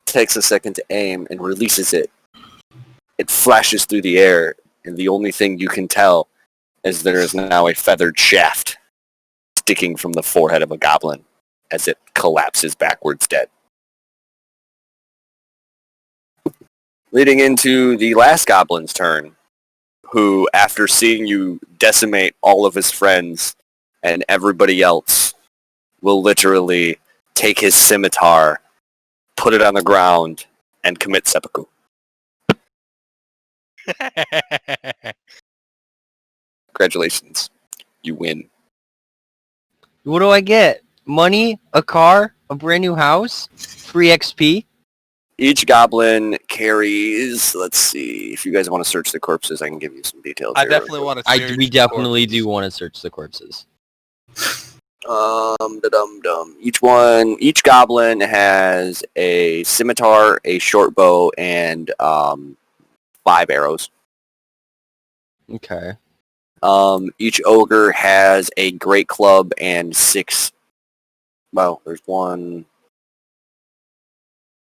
takes a second to aim, and releases it. It flashes through the air, and the only thing you can tell is there is now a feathered shaft sticking from the forehead of a goblin as it collapses backwards dead. Leading into the last goblin's turn, who, after seeing you decimate all of his friends and everybody else, will literally take his scimitar, put it on the ground, and commit seppuku. Congratulations. You win. What do I get? Money? A car? A brand new house? Free XP? Each goblin carries, let's see, if you guys want to search the corpses, I can give you some details. I here. definitely want to. We definitely do want to search the corpses. Each goblin has a scimitar, a short bow, and 5 arrows. Okay. Each ogre has a great club and 6. Well, there's one.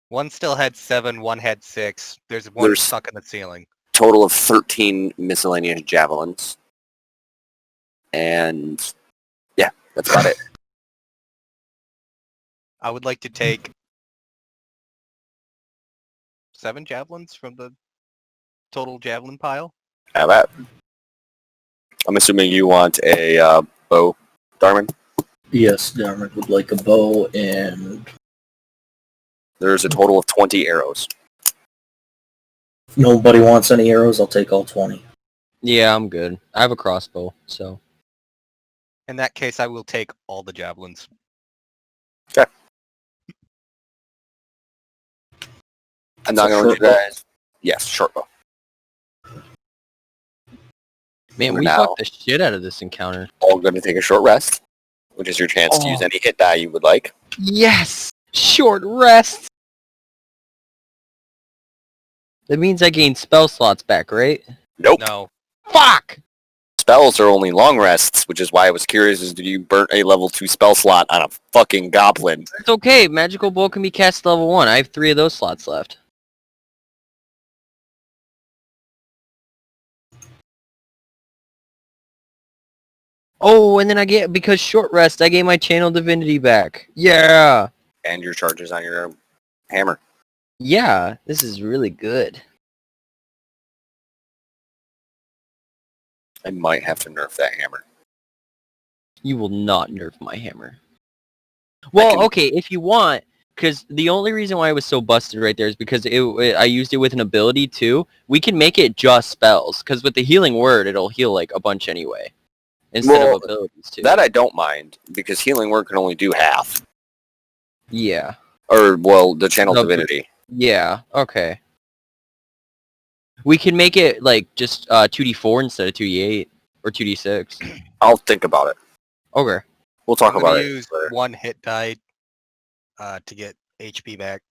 One still had 7, one had 6. There's one stuck in the ceiling. Total of 13 miscellaneous javelins. And yeah, that's about it. I would like to take 7 javelins from the total javelin pile. How about? I'm assuming you want a bow, Darman? Yes, Darman would like a bow, and There's a total of 20 arrows. if nobody wants any arrows, I'll take all 20. Yeah, I'm good. I have a crossbow, so... In that case, I will take all the javelins. Okay. I'm not going to let you guys... Yes, short bow. Man, We're we now fucked the shit out of this encounter. all going to take a short rest, which is your chance to use any hit die you would like. Yes! Short rest! That means I gain spell slots back, right? Nope. No. Fuck! Spells are only long rests, which is why I was curious as to you burnt a level 2 spell slot on a fucking goblin. It's okay, magical bow can be cast level 1. I have 3 of those slots left. Oh, and then I get, because short rest, I get my channel divinity back. Yeah! And your charges on your hammer. Yeah, this is really good. I might have to nerf that hammer. You will not nerf my hammer. Well, okay, if you want, because the only reason why I was so busted right there is because I used it with an ability too. We can make it just spells, because with the healing word, it'll heal like a bunch anyway. Instead of abilities too. That I don't mind, because healing word can only do half. Yeah. Or, well, the channel divinity. Yeah, okay. We can make it like just 2d4 instead of 2d8 or 2d6. I'll think about it. Okay. We'll talk I'm about gonna it. use later. 1 hit die to get HP back.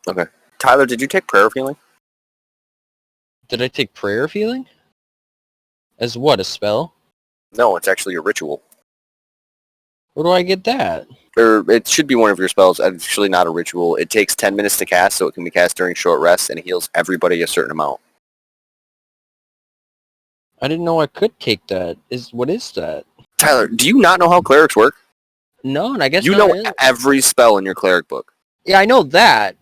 Okay. Tyler, did you take prayer of healing? Did I take prayer of healing? As what, a spell? No, it's actually a ritual. Where do I get that? Or it should be one of your spells. Actually, not a ritual. It takes 10 minutes to cast, so it can be cast during short rests, and it heals everybody a certain amount. I didn't know I could take that. What is that? Tyler, do you not know how clerics work? No, and I guess You know every spell in your cleric book. Yeah, I know that.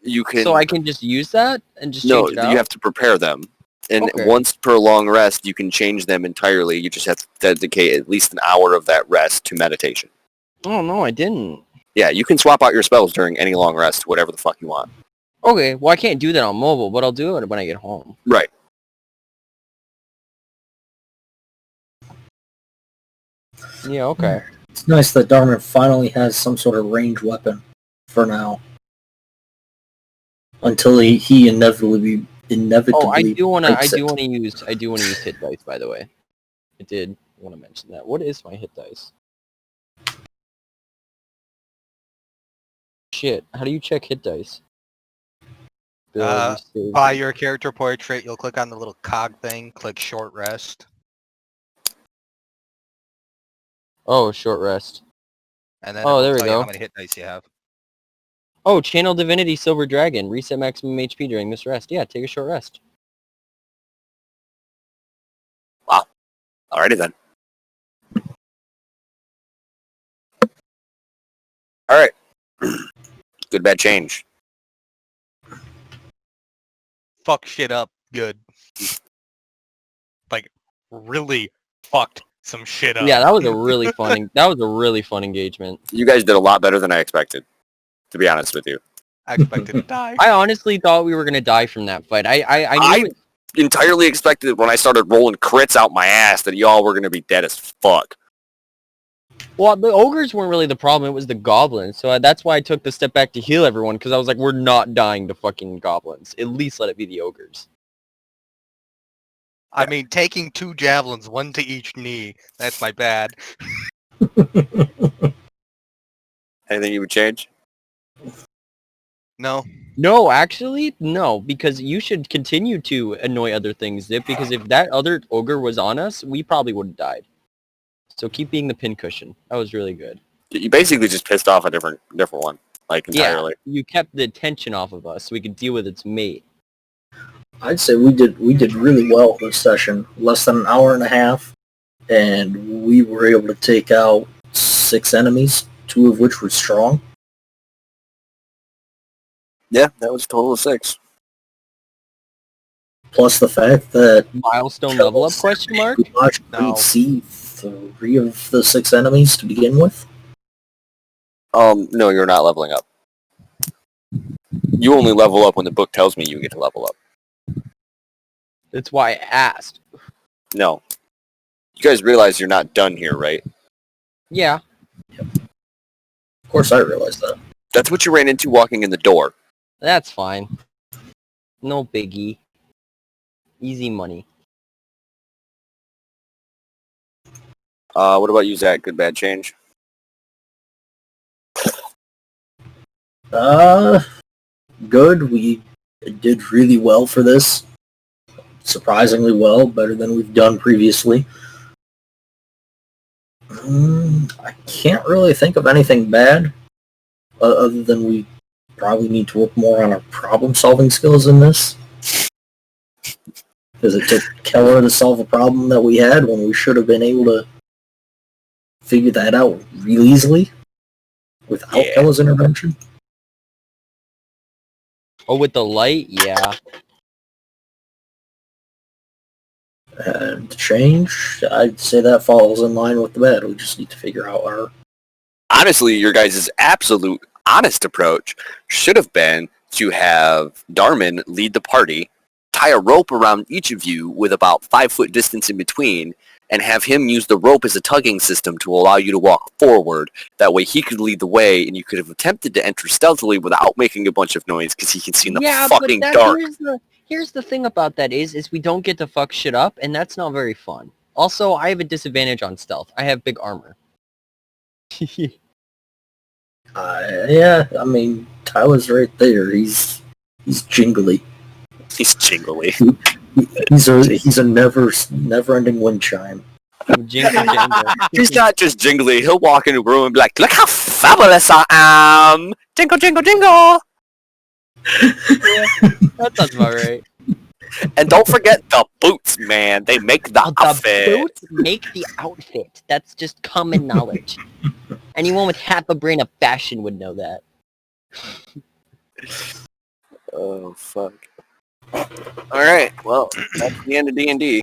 You can. So I can just use that and just No, change it out? you have to prepare them. And Okay. once per long rest, you can change them entirely. You just have to dedicate at least an hour of that rest to meditation. Oh, no, I didn't. Yeah, you can swap out your spells during any long rest, whatever the fuck you want. Okay, well, I can't do that on mobile, but I'll do it when I get home. Right. Yeah, okay. It's nice that Darman finally has some sort of ranged weapon for now. Until he inevitably Oh, I do want breaks it. to use hit dice, by the way. I did want to mention that. What is my hit dice? Shit, how do you check hit dice? By your character portrait, you'll click on the little cog thing, click short rest, Oh, short rest. and then Oh, it'll there we tell you go. how many hit dice you have. Oh, Channel Divinity Silver Dragon. Reset maximum HP during this rest. Yeah, take a short rest. Alrighty then. Alright. Good, bad change. Fuck shit up good. Like, really fucked some shit up. Yeah, that was a really fun engagement. You guys did a lot better than I expected, to be honest with you. I expected to die. I honestly thought we were gonna die from that fight. I knew it. Entirely expected when I started rolling crits out my ass that y'all were going to be dead as fuck. Well, the ogres weren't really the problem. It was the goblins. So that's why I took the step back to heal everyone, because I was like, we're not dying to fucking goblins. At least let it be the ogres. I mean, taking 2 javelins, 1 to each knee, that's my bad. Anything you would change? No. No, actually, no, because you should continue to annoy other things, Zip, because if that other ogre was on us, we probably would have died. So keep being the pincushion. That was really good. You basically just pissed off a different one, like entirely. Yeah, you kept the tension off of us so we could deal with its mate. I'd say we did really well this session. Less than an hour and a half, and we were able to take out 6 enemies, 2 of which were strong. Yeah, that was a total of 6. Plus the fact that Milestone level up, question mark? we watched No. see 3 of the 6 enemies to begin with. No, you're not leveling up. You only level up when the book tells me you get to level up. That's why I asked. No. You guys realize you're not done here, right? Yeah. Of course I realized that. That's what you ran into walking in the door. That's fine. No biggie. Easy money. What about you, Zach? Good, bad change? Good. We did really well for this. Surprisingly well, better than we've done previously. I can't really think of anything bad, other than we probably need to work more on our problem-solving skills in this. Because it took Keller to solve a problem that we had when we should have been able to figure that out real easily without Keller's intervention. Oh, with the light? Yeah. And change, I'd say that falls in line with the bad. We just need to figure out our... Honestly, your guys' absolute honest approach should have been to have Darman lead the party, tie a rope around each of you with about 5-foot distance in between, and have him use the rope as a tugging system to allow you to walk forward. That way he could lead the way, and you could have attempted to enter stealthily without making a bunch of noise, because he can see in the fucking dark. Here's the thing about that is we don't get to fuck shit up, and that's not very fun. Also, I have a disadvantage on stealth. I have big armor. Yeah, I mean, Tyler's right there. He's jingly. He's jingly. He's a never-ending wind chime. Jingle jangle. He's not just jingly. He'll walk into a room and be like, "Look how fabulous I am! Jingle, jingle, jingle!" That sounds about right. And don't forget the boots, man. They make the outfit. The boots make the outfit. That's just common knowledge. Anyone with half a brain of fashion would know that. Oh fuck! All right, well, that's the end of D&D.